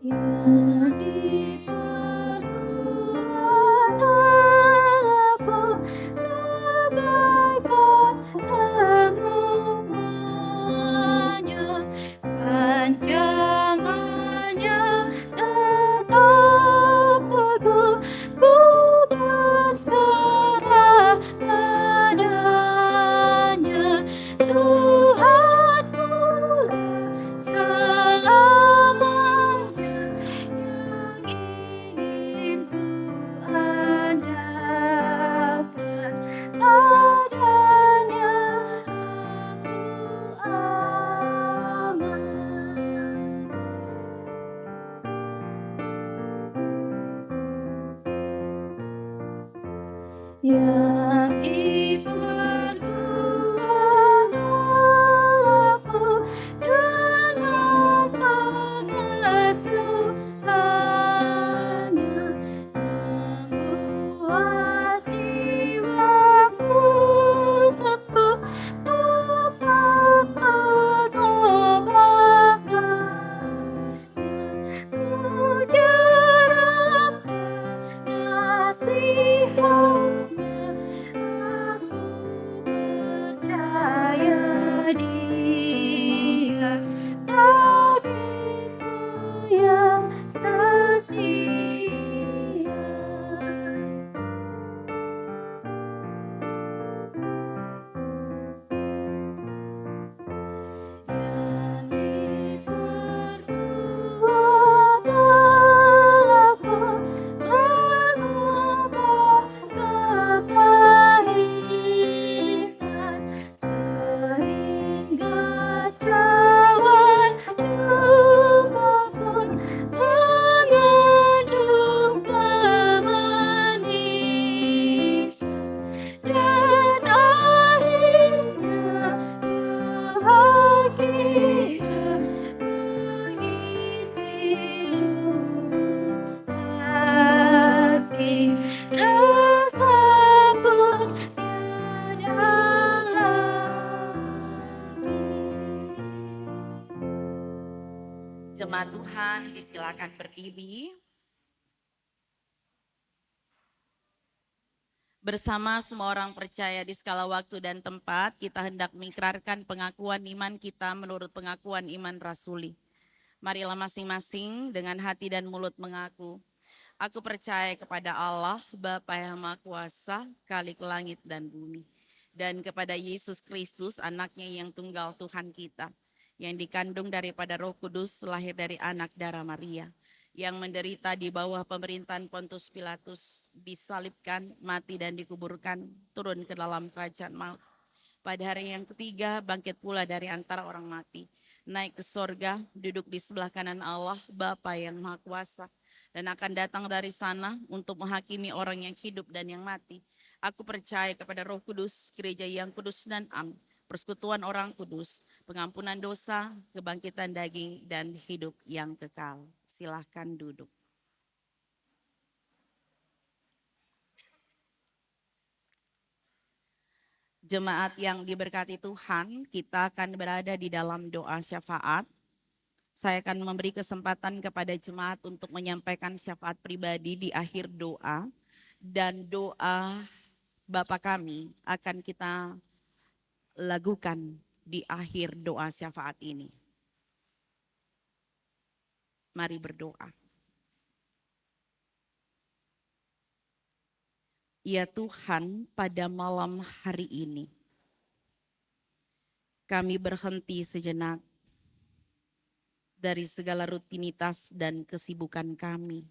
Speaker 1: Yang diperbuat Allahku kebaikan semuanya, rancangannya tetap teguh, ku berserah padanya. Tuhanku selamanya yang ingin ku andalkan, padanya aku aman. Yang diperbuat Allahku dengan pengasuhannya, membuat jiwaku sembuh tepat pengobatannya. Mujarab nasihatnya, aku percaya Dia tabibku yang setia. Yang diperbuat Allahku mengubah kepahitan, sehingga cawan duka pun mengandung kemanisan, dan akhirnya bahagia mengisi lubuk hati. Rasa pun tiada lagi.
Speaker 2: Jemaat Tuhan disilakan berdiri. Bersama semua orang percaya di skala waktu dan tempat, kita hendak mengikrarkan pengakuan iman kita menurut pengakuan iman rasuli. Marilah masing-masing dengan hati dan mulut mengaku, aku percaya kepada Allah, Bapa yang Maha Kuasa, Khalik langit dan bumi, dan kepada Yesus Kristus, anaknya yang tunggal Tuhan kita, yang dikandung daripada Roh Kudus, lahir dari anak darah Maria, yang menderita di bawah pemerintahan Pontius Pilatus, disalibkan, mati dan dikuburkan, turun ke dalam kerajaan maut. Pada hari yang ketiga bangkit pula dari antara orang mati, naik ke sorga, duduk di sebelah kanan Allah, Bapa yang Maha Kuasa, dan akan datang dari sana untuk menghakimi orang yang hidup dan yang mati. Aku percaya kepada Roh Kudus, gereja yang kudus dan am, persekutuan orang kudus, pengampunan dosa, kebangkitan daging, dan hidup yang kekal. Silahkan duduk. Jemaat yang diberkati Tuhan, kita akan berada di dalam doa syafaat. Saya akan memberi kesempatan kepada jemaat untuk menyampaikan syafaat pribadi di akhir doa. Dan doa Bapa kami akan kita lakukan di akhir doa syafaat ini. Mari berdoa. Ya Tuhan, pada malam hari ini, kami berhenti sejenak dari segala rutinitas dan kesibukan kami.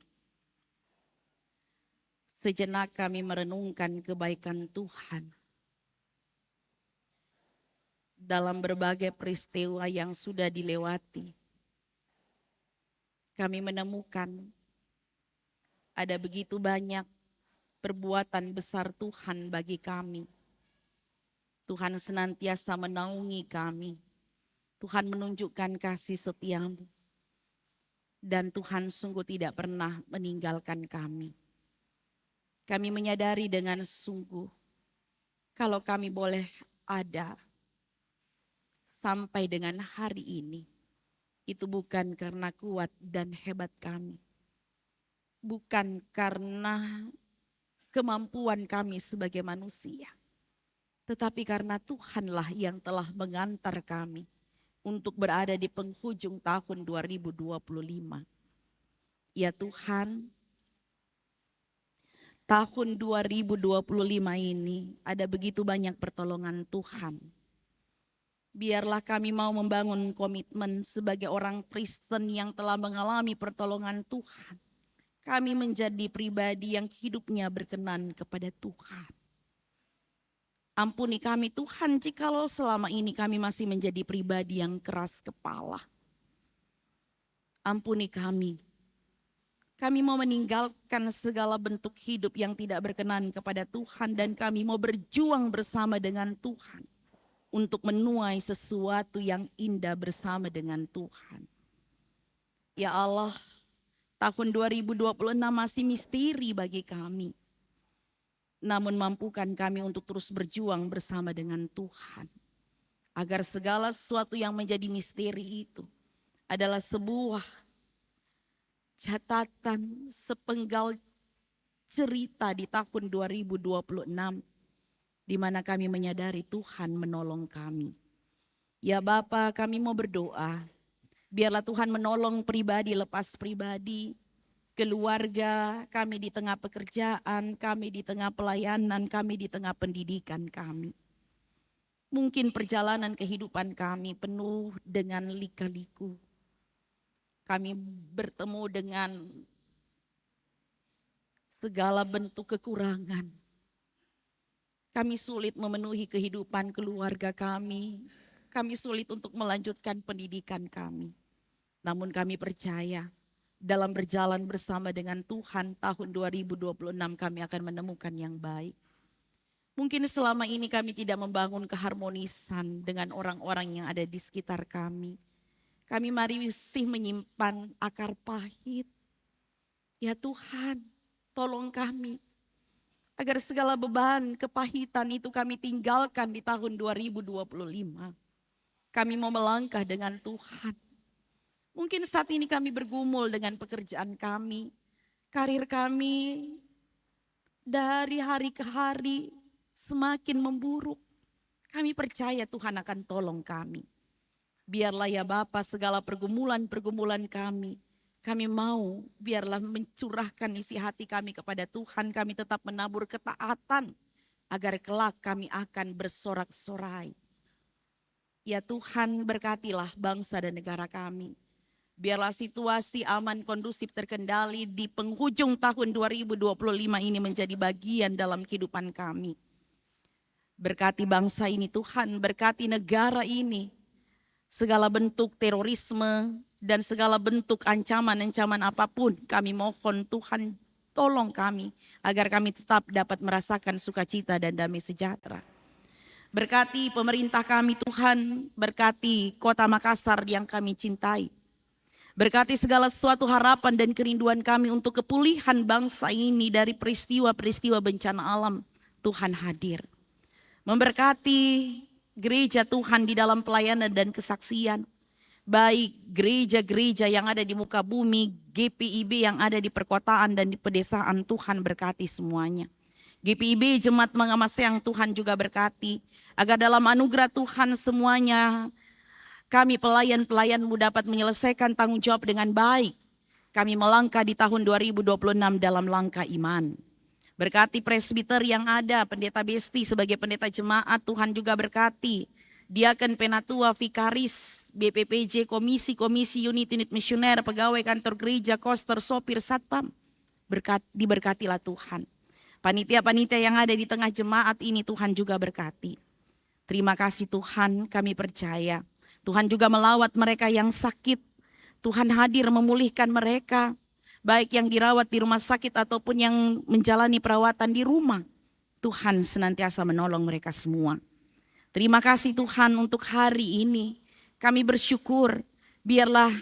Speaker 2: Sejenak kami merenungkan kebaikan Tuhan dalam berbagai peristiwa yang sudah dilewati. Kami menemukan ada begitu banyak perbuatan besar Tuhan bagi kami. Tuhan senantiasa menaungi kami. Tuhan menunjukkan kasih setia-Mu. Dan Tuhan sungguh tidak pernah meninggalkan kami. Kami menyadari dengan sungguh, kalau kami boleh ada sampai dengan hari ini, itu bukan karena kuat dan hebat kami. Bukan karena kemampuan kami sebagai manusia, tetapi karena Tuhanlah yang telah mengantar kami untuk berada di penghujung tahun 2025. Ya Tuhan, tahun 2025 ini ada begitu banyak pertolongan Tuhan. Biarlah kami mau membangun komitmen sebagai orang Kristen yang telah mengalami pertolongan Tuhan. Kami menjadi pribadi yang hidupnya berkenan kepada Tuhan. Ampuni kami Tuhan jikalau selama ini kami masih menjadi pribadi yang keras kepala. Ampuni kami. Kami mau meninggalkan segala bentuk hidup yang tidak berkenan kepada Tuhan dan kami mau berjuang bersama dengan Tuhan untuk menuai sesuatu yang indah bersama dengan Tuhan. Ya Allah, tahun 2026 masih misteri bagi kami. Namun mampukan kami untuk terus berjuang bersama dengan Tuhan. Agar segala sesuatu yang menjadi misteri itu adalah sebuah catatan sepenggal cerita di tahun 2026. Di mana kami menyadari Tuhan menolong kami. Ya Bapa, kami mau berdoa. Biarlah Tuhan menolong pribadi lepas pribadi, keluarga, kami di tengah pekerjaan, kami di tengah pelayanan, kami di tengah pendidikan kami. Mungkin perjalanan kehidupan kami penuh dengan lika-liku. Kami bertemu dengan segala bentuk kekurangan. Kami sulit memenuhi kehidupan keluarga kami. Kami sulit untuk melanjutkan pendidikan kami. Namun kami percaya dalam berjalan bersama dengan Tuhan tahun 2026 kami akan menemukan yang baik. Mungkin selama ini kami tidak membangun keharmonisan dengan orang-orang yang ada di sekitar kami. Kami masih menyimpan akar pahit. Ya Tuhan, tolong kami. Agar segala beban kepahitan itu kami tinggalkan di tahun 2025. Kami mau melangkah dengan Tuhan. Mungkin saat ini kami bergumul dengan pekerjaan kami. Karir kami dari hari ke hari semakin memburuk. Kami percaya Tuhan akan tolong kami. Biarlah ya Bapa segala pergumulan-pergumulan kami mau biarlah mencurahkan isi hati kami kepada Tuhan. Kami tetap menabur ketaatan agar kelak kami akan bersorak-sorai. Ya Tuhan, berkatilah bangsa dan negara kami. Biarlah situasi aman kondusif terkendali di penghujung tahun 2025 ini menjadi bagian dalam kehidupan kami. Berkati bangsa ini Tuhan, berkati negara ini. Segala bentuk terorisme dan segala bentuk ancaman-ancaman apapun kami mohon Tuhan tolong kami agar kami tetap dapat merasakan sukacita dan damai sejahtera. Berkati pemerintah kami Tuhan, berkati kota Makassar yang kami cintai. Berkati segala sesuatu harapan dan kerinduan kami untuk kepulihan bangsa ini dari peristiwa-peristiwa bencana alam. Tuhan hadir. Memberkati gereja Tuhan di dalam pelayanan dan kesaksian. Baik gereja-gereja yang ada di muka bumi, GPIB yang ada di perkotaan dan di pedesaan, Tuhan berkati semuanya. GPIB Jemaat Mengamasang Tuhan juga berkati. Agar dalam anugerah Tuhan semuanya kami pelayan-pelayan-Mu dapat menyelesaikan tanggung jawab dengan baik. Kami melangkah di tahun 2026 dalam langkah iman. Berkati presbiter yang ada, pendeta Besti sebagai pendeta jemaat, Tuhan juga berkati. Diaken Penatua, Vikaris, BPPJ, komisi-komisi, unit-unit misioner, pegawai kantor gereja, koster, sopir, satpam. Diberkatilah Tuhan. Panitia-panitia yang ada di tengah jemaat ini Tuhan juga berkati. Terima kasih Tuhan, kami percaya. Tuhan juga melawat mereka yang sakit. Tuhan hadir memulihkan mereka. Baik yang dirawat di rumah sakit ataupun yang menjalani perawatan di rumah. Tuhan senantiasa menolong mereka semua. Terima kasih Tuhan untuk hari ini. Kami bersyukur, biarlah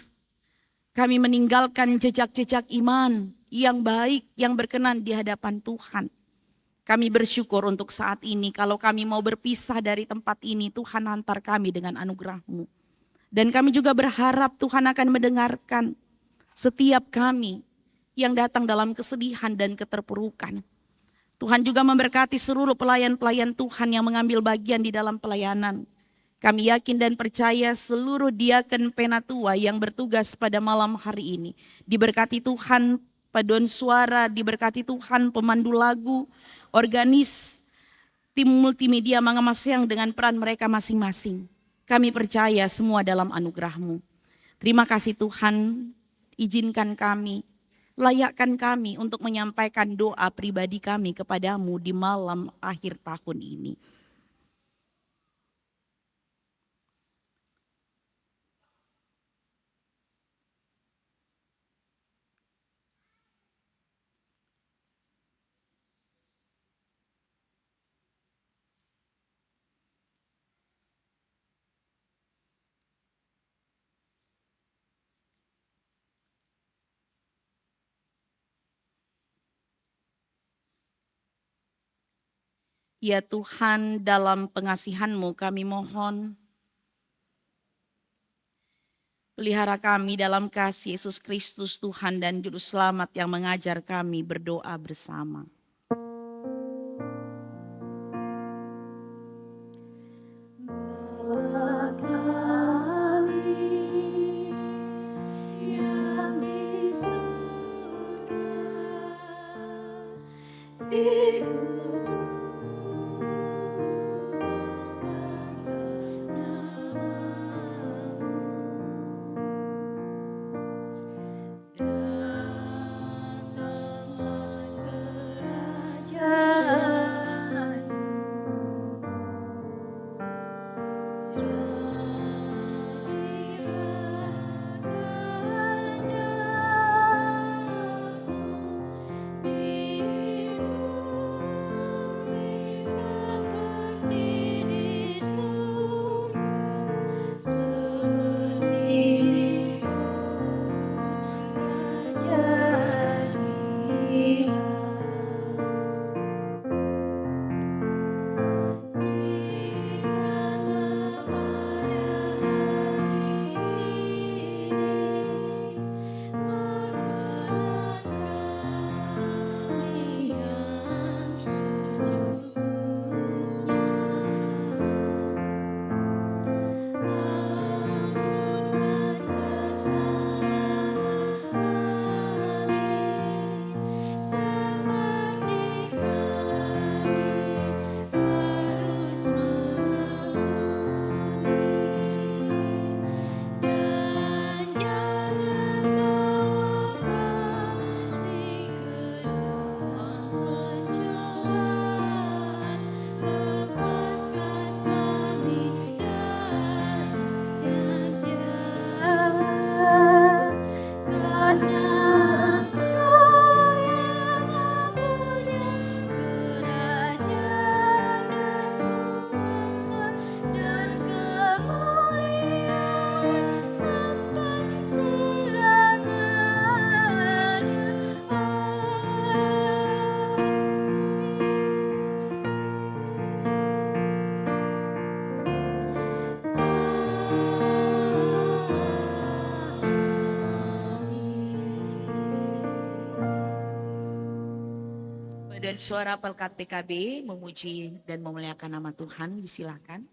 Speaker 2: kami meninggalkan jejak-jejak iman yang baik, yang berkenan di hadapan Tuhan. Kami bersyukur untuk saat ini, kalau kami mau berpisah dari tempat ini, Tuhan hantar kami dengan anugerah-Mu. Dan kami juga berharap Tuhan akan mendengarkan setiap kami yang datang dalam kesedihan dan keterpurukan. Tuhan juga memberkati seluruh pelayan-pelayan Tuhan yang mengambil bagian di dalam pelayanan. Kami yakin dan percaya seluruh diaken penatua yang bertugas pada malam hari ini. Diberkati Tuhan paduan suara, diberkati Tuhan pemandu lagu, organis, tim multimedia Mengamasang dengan peran mereka masing-masing. Kami percaya semua dalam anugerah-Mu. Terima kasih Tuhan, izinkan kami, layakkan kami untuk menyampaikan doa pribadi kami kepadamu di malam akhir tahun ini. Ya Tuhan, dalam pengasihan-Mu kami mohon, pelihara kami dalam kasih Yesus Kristus Tuhan dan Juru Selamat yang mengajar kami berdoa bersama.
Speaker 3: Bapa kami yang di surga,
Speaker 2: dengan suara Pelkat PKB memuji dan memuliakan nama Tuhan, disilakan.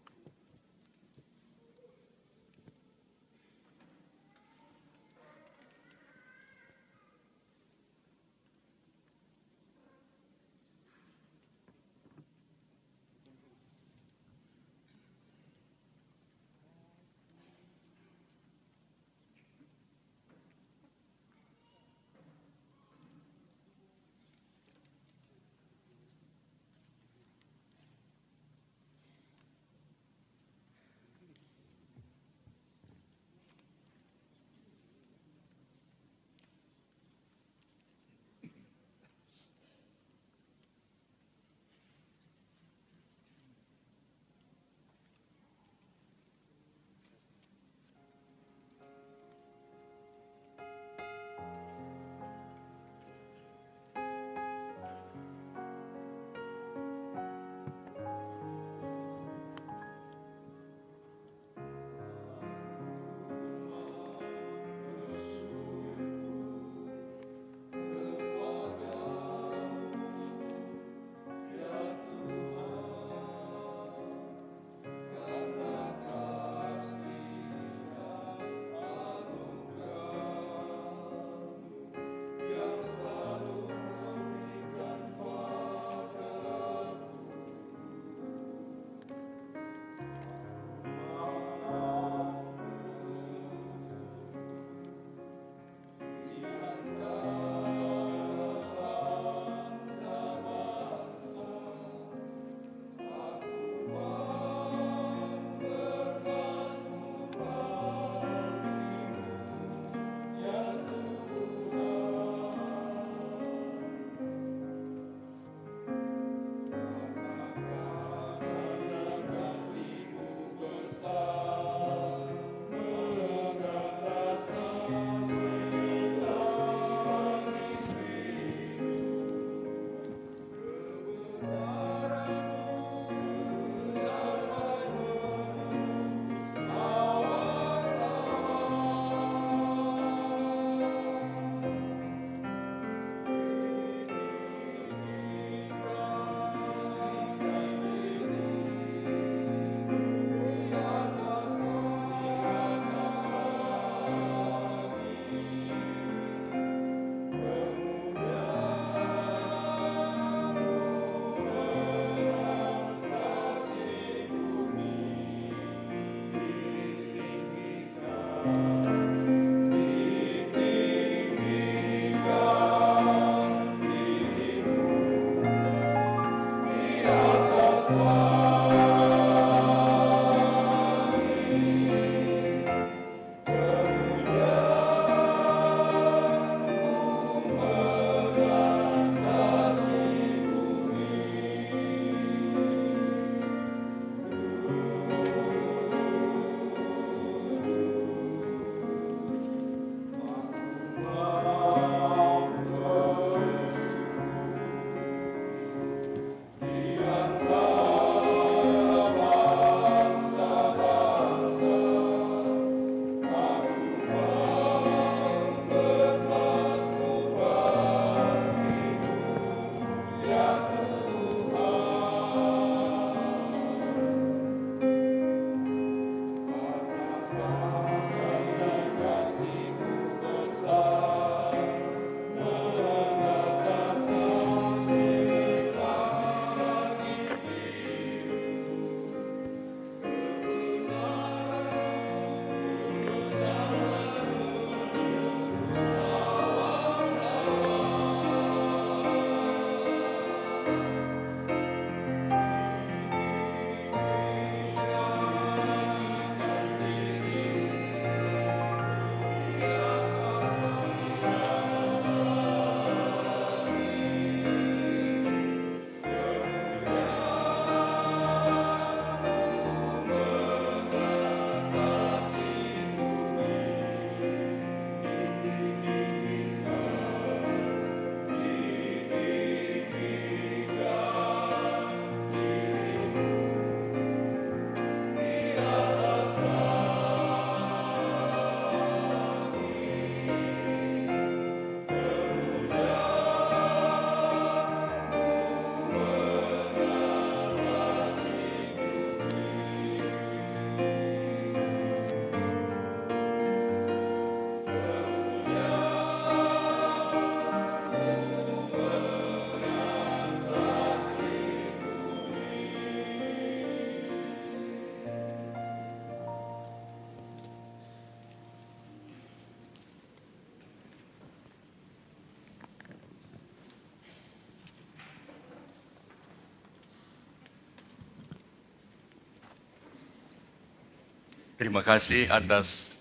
Speaker 6: Terima kasih atas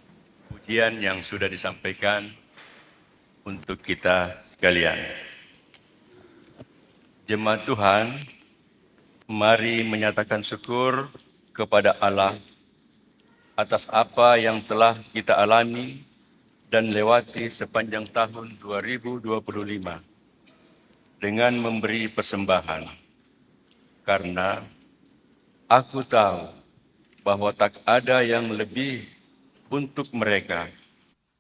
Speaker 6: pujian yang sudah disampaikan untuk kita sekalian. Jemaat Tuhan, mari menyatakan syukur kepada Allah atas apa yang telah kita alami dan lewati sepanjang tahun 2025 dengan memberi persembahan. Karena aku tahu bahwa tak ada yang lebih untuk mereka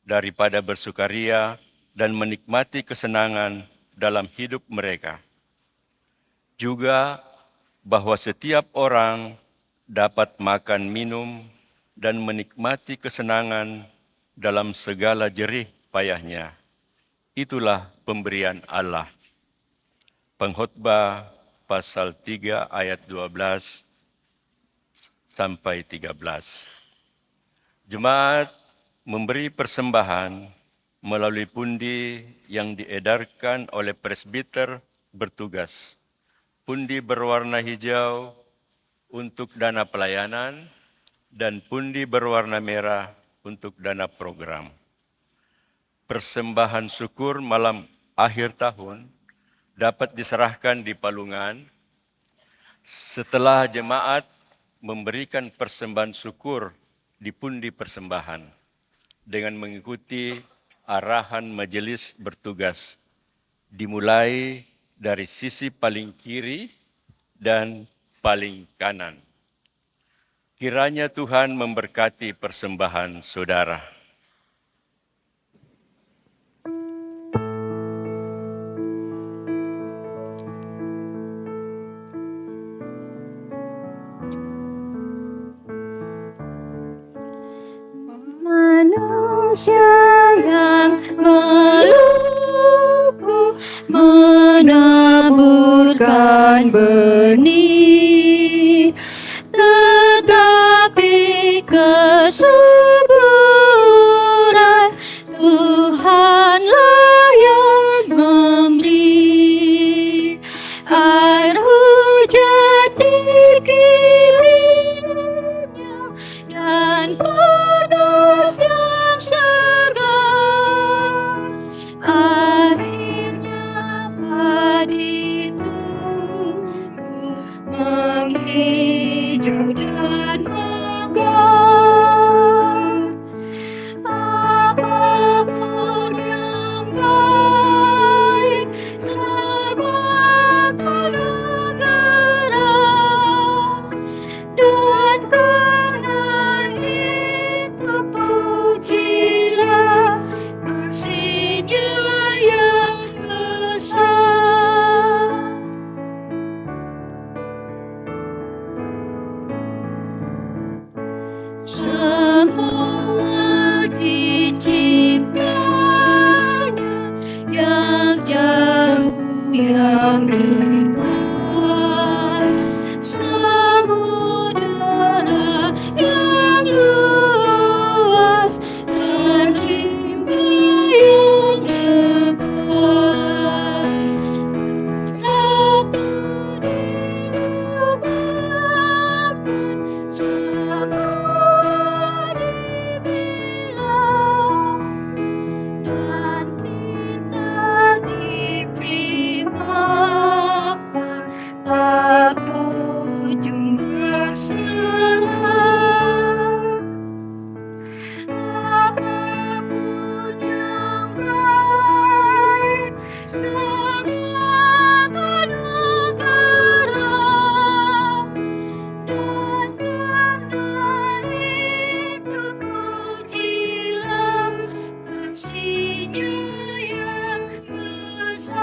Speaker 6: daripada bersukaria dan menikmati kesenangan dalam hidup mereka. Juga bahwa setiap orang dapat makan minum dan menikmati kesenangan dalam segala jerih payahnya. Itulah pemberian Allah. Pengkhotbah pasal 3 ayat 12 sampai 13. Jemaat memberi persembahan melalui pundi yang diedarkan oleh presbiter bertugas. Pundi berwarna hijau untuk dana pelayanan dan pundi berwarna merah untuk dana program. Persembahan syukur malam akhir tahun dapat diserahkan di palungan setelah jemaat memberikan persembahan syukur di pundi persembahan dengan mengikuti arahan majelis bertugas dimulai dari sisi paling kiri dan paling kanan. Kiranya Tuhan memberkati persembahan saudara.
Speaker 1: Manusia yang meluku menaburkan benih, tetapi kesuburan Tuhanlah yang memberi. Air hujan dikirimnya dan panas yang segar, akhirnya padi tumbuh menghijau dan megah. Apapun yang baik semata negara, dan karena itu pujilah kasih-Nya yang besar. Semua diciptanya, yang jauh yang dekat, samudera yang luas dan rimba yang lebar, satu dilupakan, semua dibilang, dan kita diberi makan tak kunjung berserah. Apapun yang baik semata negara, dan karena itu pujilah kasih-Nya yang besar.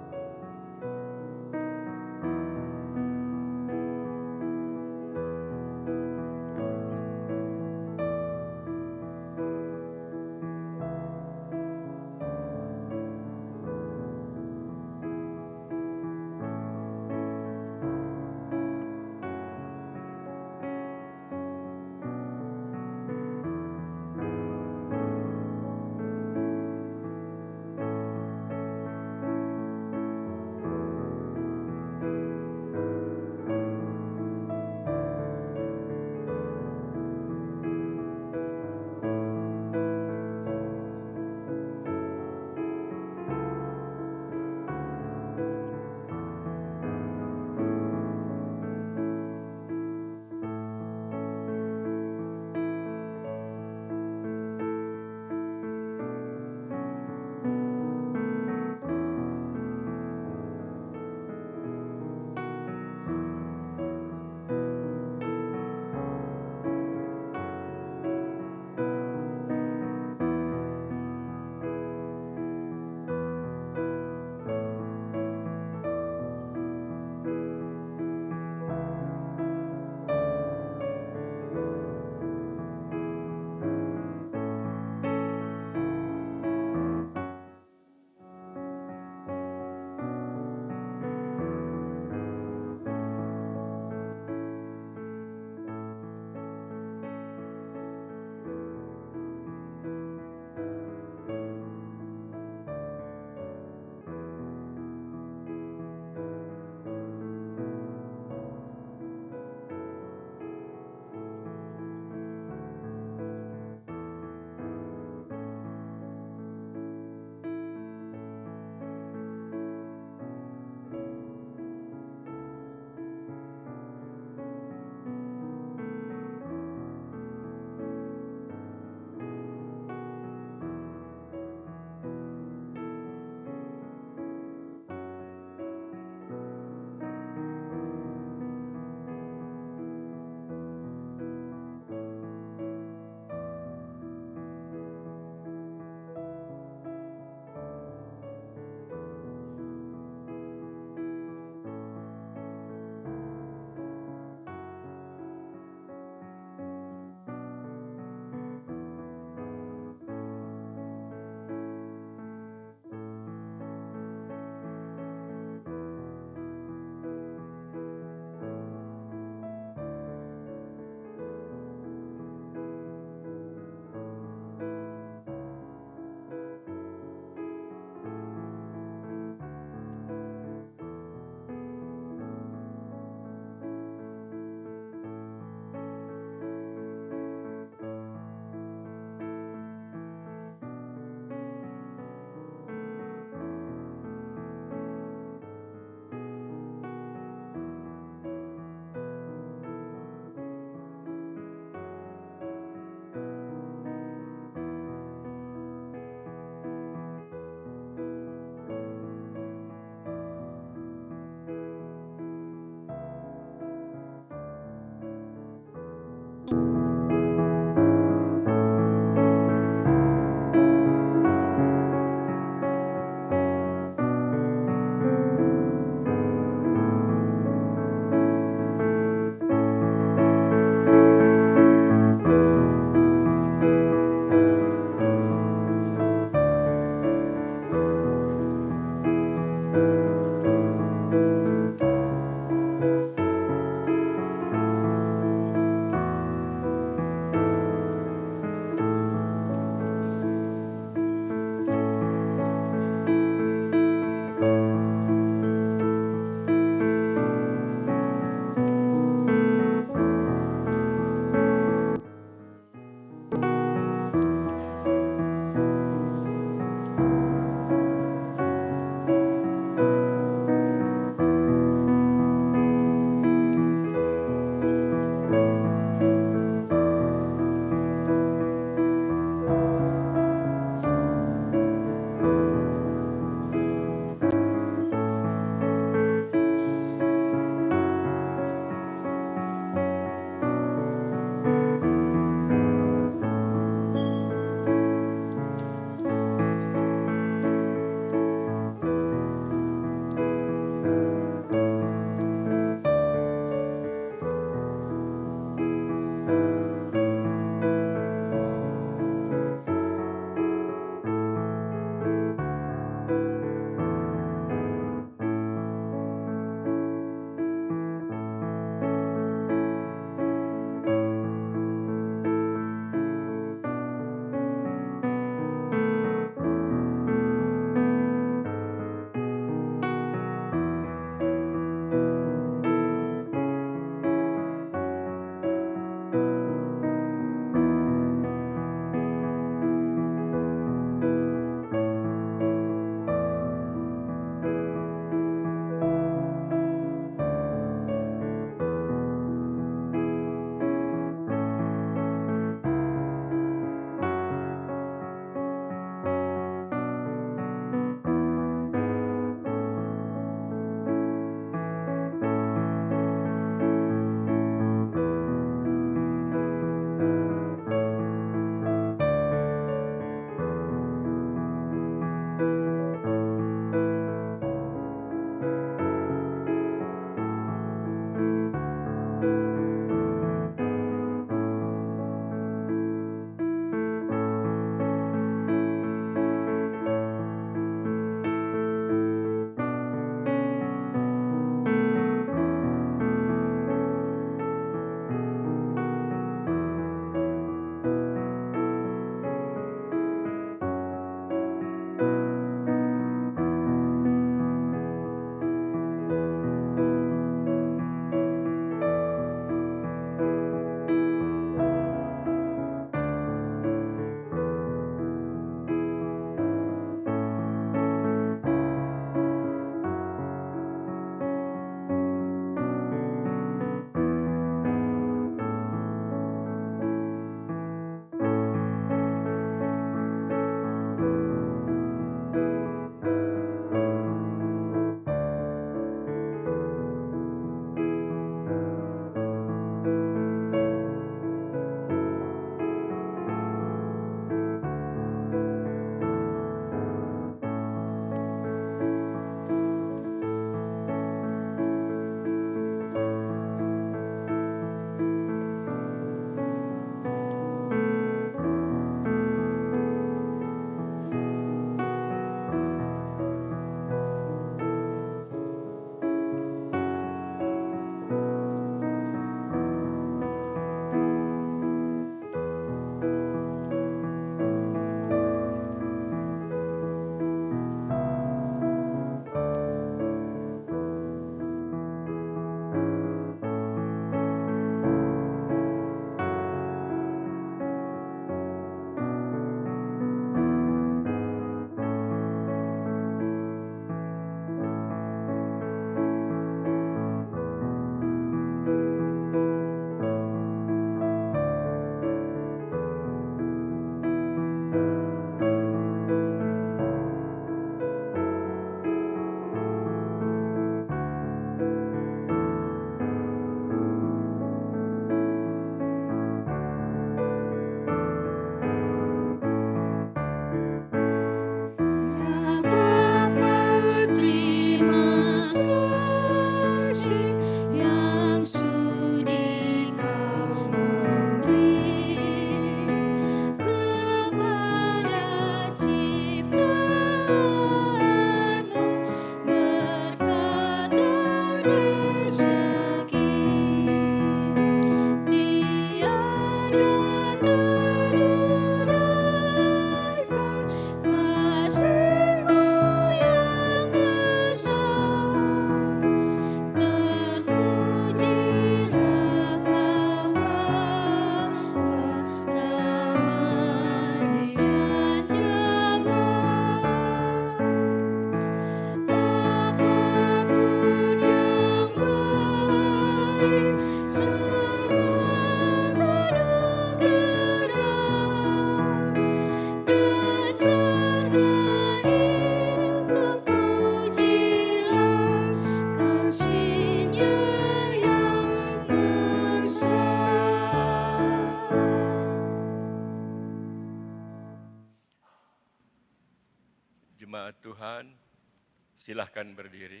Speaker 6: Silahkan berdiri.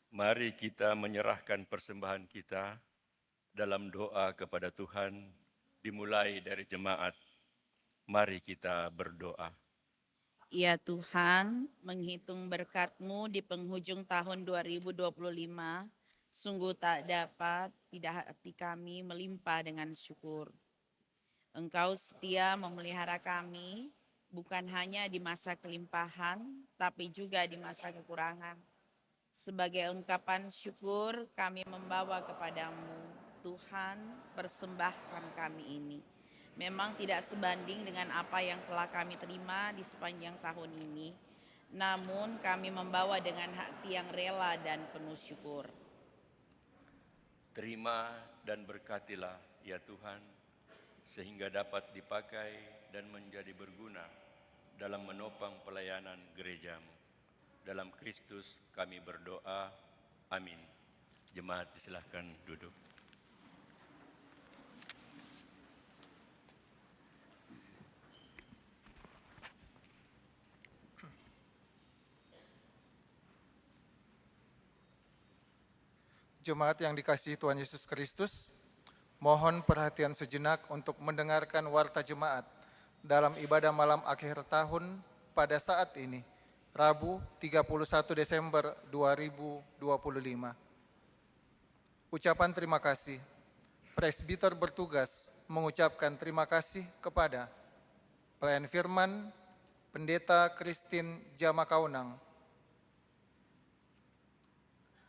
Speaker 6: Mari kita menyerahkan persembahan kita dalam doa kepada Tuhan, dimulai dari jemaat. Mari kita berdoa.
Speaker 2: Ya Tuhan, menghitung berkat-Mu di penghujung tahun 2025, sungguh tak dapat tidak hati kami melimpah dengan syukur. Engkau setia memelihara kami, bukan hanya di masa kelimpahan, tapi juga di masa kekurangan. Sebagai ungkapan syukur, kami membawa kepadamu, Tuhan, persembahan kami ini. Memang tidak sebanding dengan apa yang telah kami terima di sepanjang tahun ini, namun kami membawa dengan hati yang rela dan penuh syukur.
Speaker 6: Terima dan berkatilah ya Tuhan, sehingga dapat dipakai dan menjadi berguna dalam menopang pelayanan gereja-Mu. Dalam Kristus kami berdoa, amin. Jemaat silakan duduk.
Speaker 7: Jemaat yang dikasihi Tuhan Yesus Kristus, mohon perhatian sejenak untuk mendengarkan warta jemaat dalam ibadah malam akhir tahun pada saat ini, Rabu 31 Desember 2025. Ucapan terima kasih. Presbiter bertugas mengucapkan terima kasih kepada Pelayan Firman, Pendeta Christine Jamakaunang,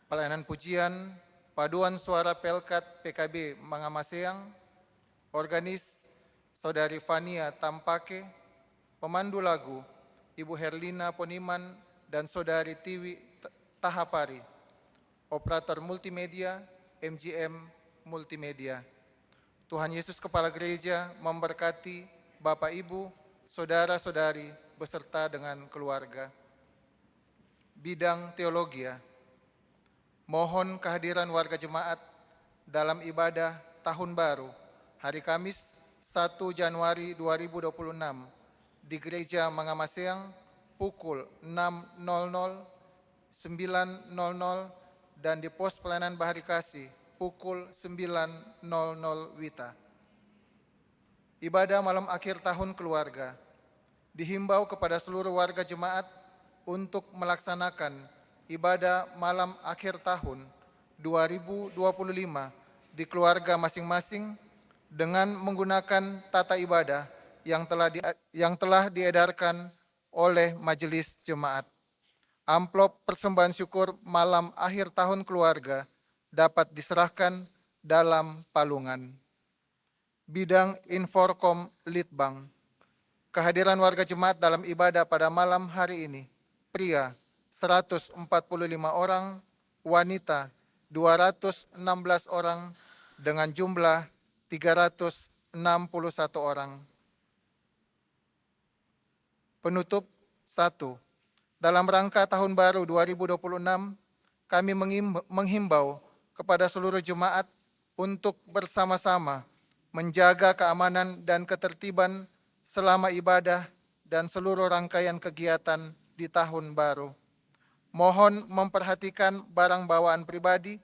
Speaker 7: Pelayanan Pujian, Paduan Suara Pelkat PKB Mangamaseang, Organis Saudari Fania Tampake, Pemandu Lagu Ibu Herlina Poniman dan Saudari Tiwi Tahapari, Operator Multimedia MGM Multimedia. Tuhan Yesus Kepala Gereja memberkati Bapak Ibu, Saudara-saudari beserta dengan keluarga. Bidang Teologia. Mohon kehadiran warga jemaat dalam ibadah Tahun Baru hari Kamis 1 Januari 2026 di Gereja Mangamaseang pukul 6.00, 9.00 dan di pos pelayanan Bahari Kasih pukul 9.00 WITA. Ibadah malam akhir tahun keluarga dihimbau kepada seluruh warga jemaat untuk melaksanakan ibadah malam akhir tahun 2025 di keluarga masing-masing dengan menggunakan tata ibadah yang telah diedarkan oleh majelis jemaat. Amplop persembahan syukur malam akhir tahun keluarga dapat diserahkan dalam palungan. Bidang Inforkom Litbang. Kehadiran warga jemaat dalam ibadah pada malam hari ini, pria 145 orang, wanita 216 orang, dengan jumlah 361 orang. Penutup 1. Dalam rangka Tahun Baru 2026, kami menghimbau kepada seluruh jemaat untuk bersama-sama menjaga keamanan dan ketertiban selama ibadah dan seluruh rangkaian kegiatan di Tahun Baru. Mohon memperhatikan barang bawaan pribadi,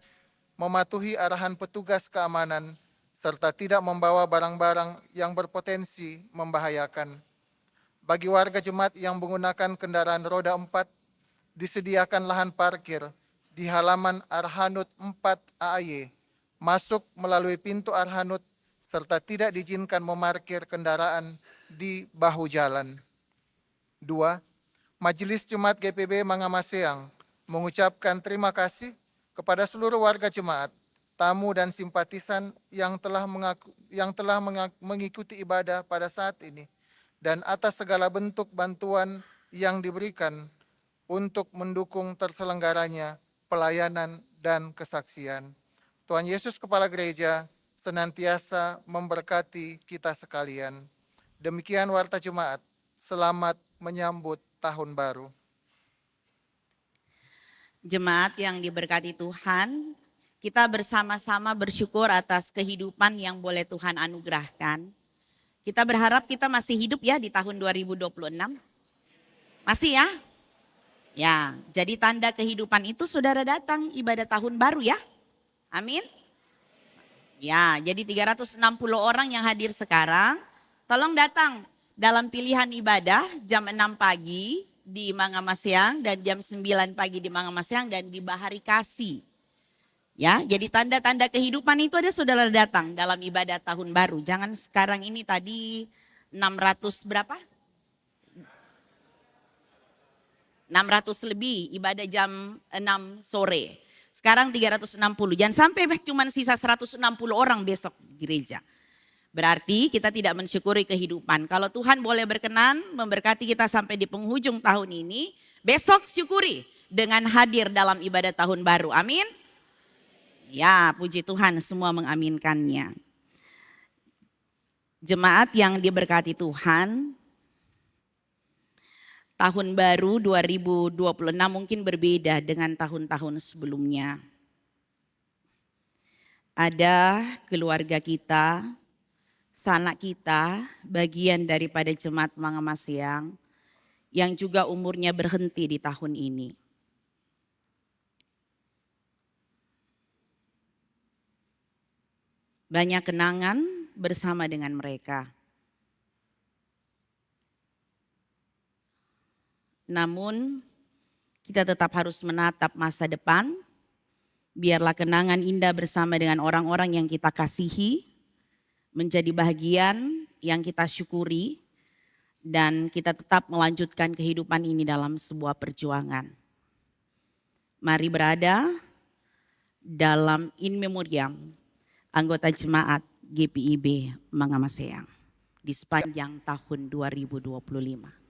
Speaker 7: mematuhi arahan petugas keamanan, serta tidak membawa barang-barang yang berpotensi membahayakan. Bagi warga jemaat yang menggunakan kendaraan roda 4, disediakan lahan parkir di halaman Arhanud 4 AAY, masuk melalui pintu Arhanud, serta tidak diizinkan memarkir kendaraan di bahu jalan. 2. Majelis Jemaat GPB Mangamaseang mengucapkan terima kasih kepada seluruh warga jemaat, tamu dan simpatisan yang telah mengikuti ibadah pada saat ini, dan atas segala bentuk bantuan yang diberikan untuk mendukung terselenggaranya pelayanan dan kesaksian. Tuhan Yesus Kepala Gereja senantiasa memberkati kita sekalian. Demikian warta jemaat. Selamat menyambut Tahun Baru.
Speaker 2: Jemaat yang diberkati Tuhan, kita bersama-sama bersyukur atas kehidupan yang boleh Tuhan anugerahkan. Kita berharap kita masih hidup ya di tahun 2026. Masih ya? Ya, jadi tanda kehidupan itu saudara datang ibadah tahun baru ya. Amin. Ya, jadi 360 orang yang hadir sekarang, tolong datang dalam pilihan ibadah jam 6 pagi di Mangamasyang dan jam 9 pagi di Mangamasyang dan di Bahari Kasih. Ya, jadi tanda-tanda kehidupan itu ada saudara datang dalam ibadah tahun baru. Jangan sekarang ini tadi 600 berapa? 600 lebih ibadah jam 6 sore. Sekarang 360. Jangan sampai cuma sisa 160 orang besok di gereja. Berarti kita tidak mensyukuri kehidupan. Kalau Tuhan boleh berkenan memberkati kita sampai di penghujung tahun ini, besok syukuri dengan hadir dalam ibadah tahun baru. Amin. Ya, puji Tuhan semua mengaminkannya. Jemaat yang diberkati Tuhan, tahun baru 2026 mungkin berbeda dengan tahun-tahun sebelumnya. Ada keluarga kita, sanak kita, bagian daripada jemaat Mangamasyang yang juga umurnya berhenti di tahun ini. Banyak kenangan bersama dengan mereka. Namun kita tetap harus menatap masa depan. Biarlah kenangan indah bersama dengan orang-orang yang kita kasihi menjadi bagian yang kita syukuri dan kita tetap melanjutkan kehidupan ini dalam sebuah perjuangan. Mari berada dalam in memoriam anggota jemaat GPIB Mangamasyang di sepanjang tahun 2025.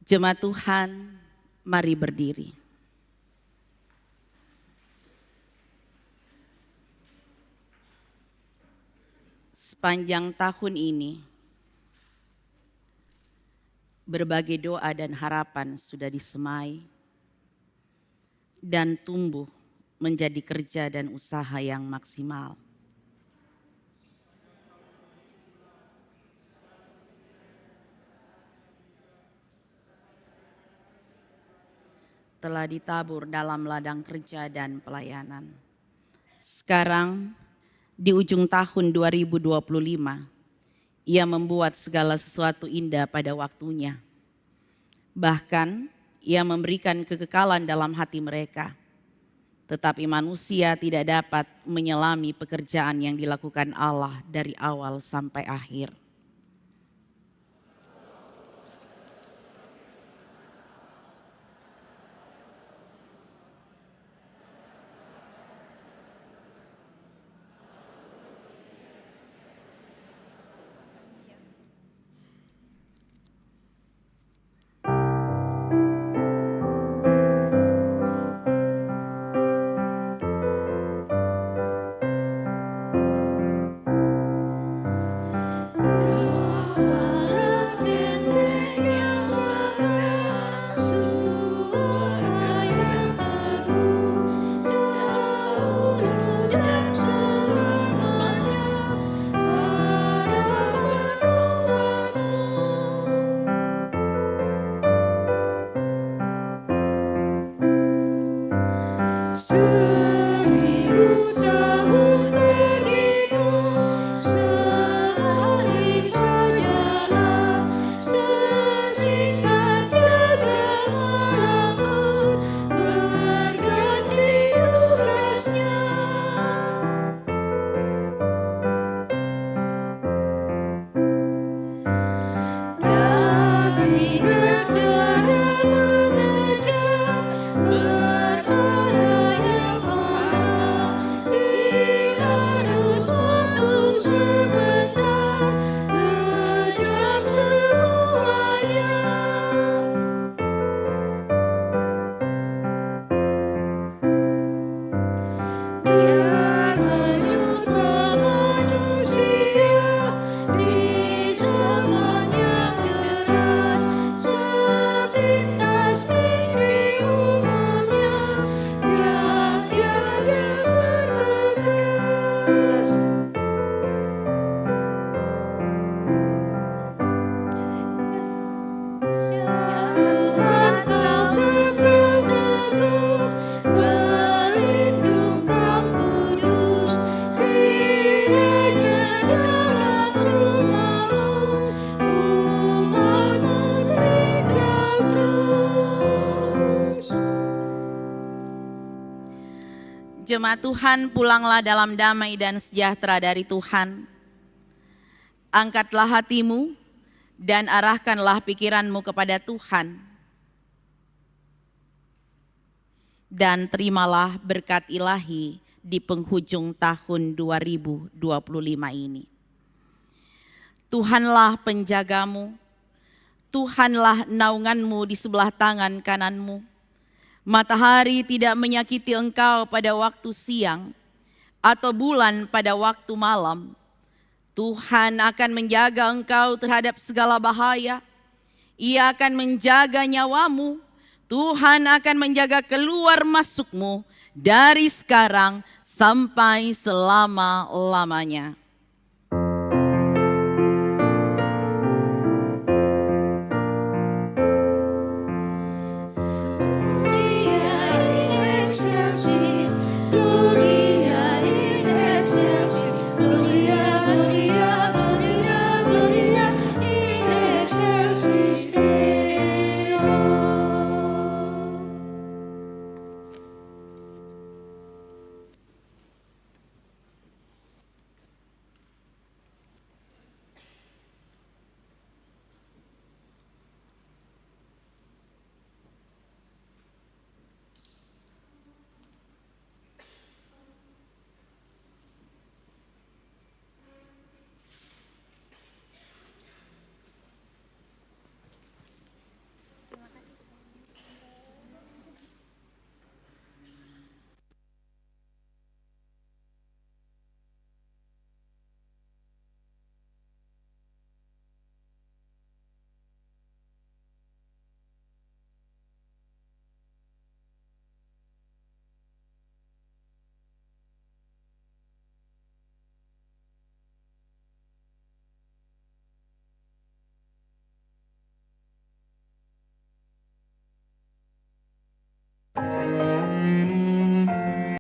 Speaker 2: Jemaat Tuhan, mari berdiri. Sepanjang tahun ini, berbagai doa dan harapan sudah disemai dan tumbuh menjadi kerja dan usaha yang maksimal. Telah ditabur dalam ladang kerja dan pelayanan. Sekarang, di ujung tahun 2025, ia membuat segala sesuatu indah pada waktunya. Bahkan, ia memberikan kekekalan dalam hati mereka. Tetapi manusia tidak dapat menyelami pekerjaan yang dilakukan Allah dari awal sampai akhir. Jemaat Tuhan, pulanglah dalam damai dan sejahtera dari Tuhan. Angkatlah hatimu dan arahkanlah pikiranmu kepada Tuhan. Dan terimalah berkat ilahi di penghujung tahun 2025 ini. Tuhanlah penjagamu, Tuhanlah naunganmu di sebelah tangan kananmu. Matahari tidak menyakiti engkau pada waktu siang, atau bulan pada waktu malam. Tuhan akan menjaga engkau terhadap segala bahaya. Ia akan menjaga nyawamu. Tuhan akan menjaga keluar masukmu dari sekarang sampai selama-lamanya.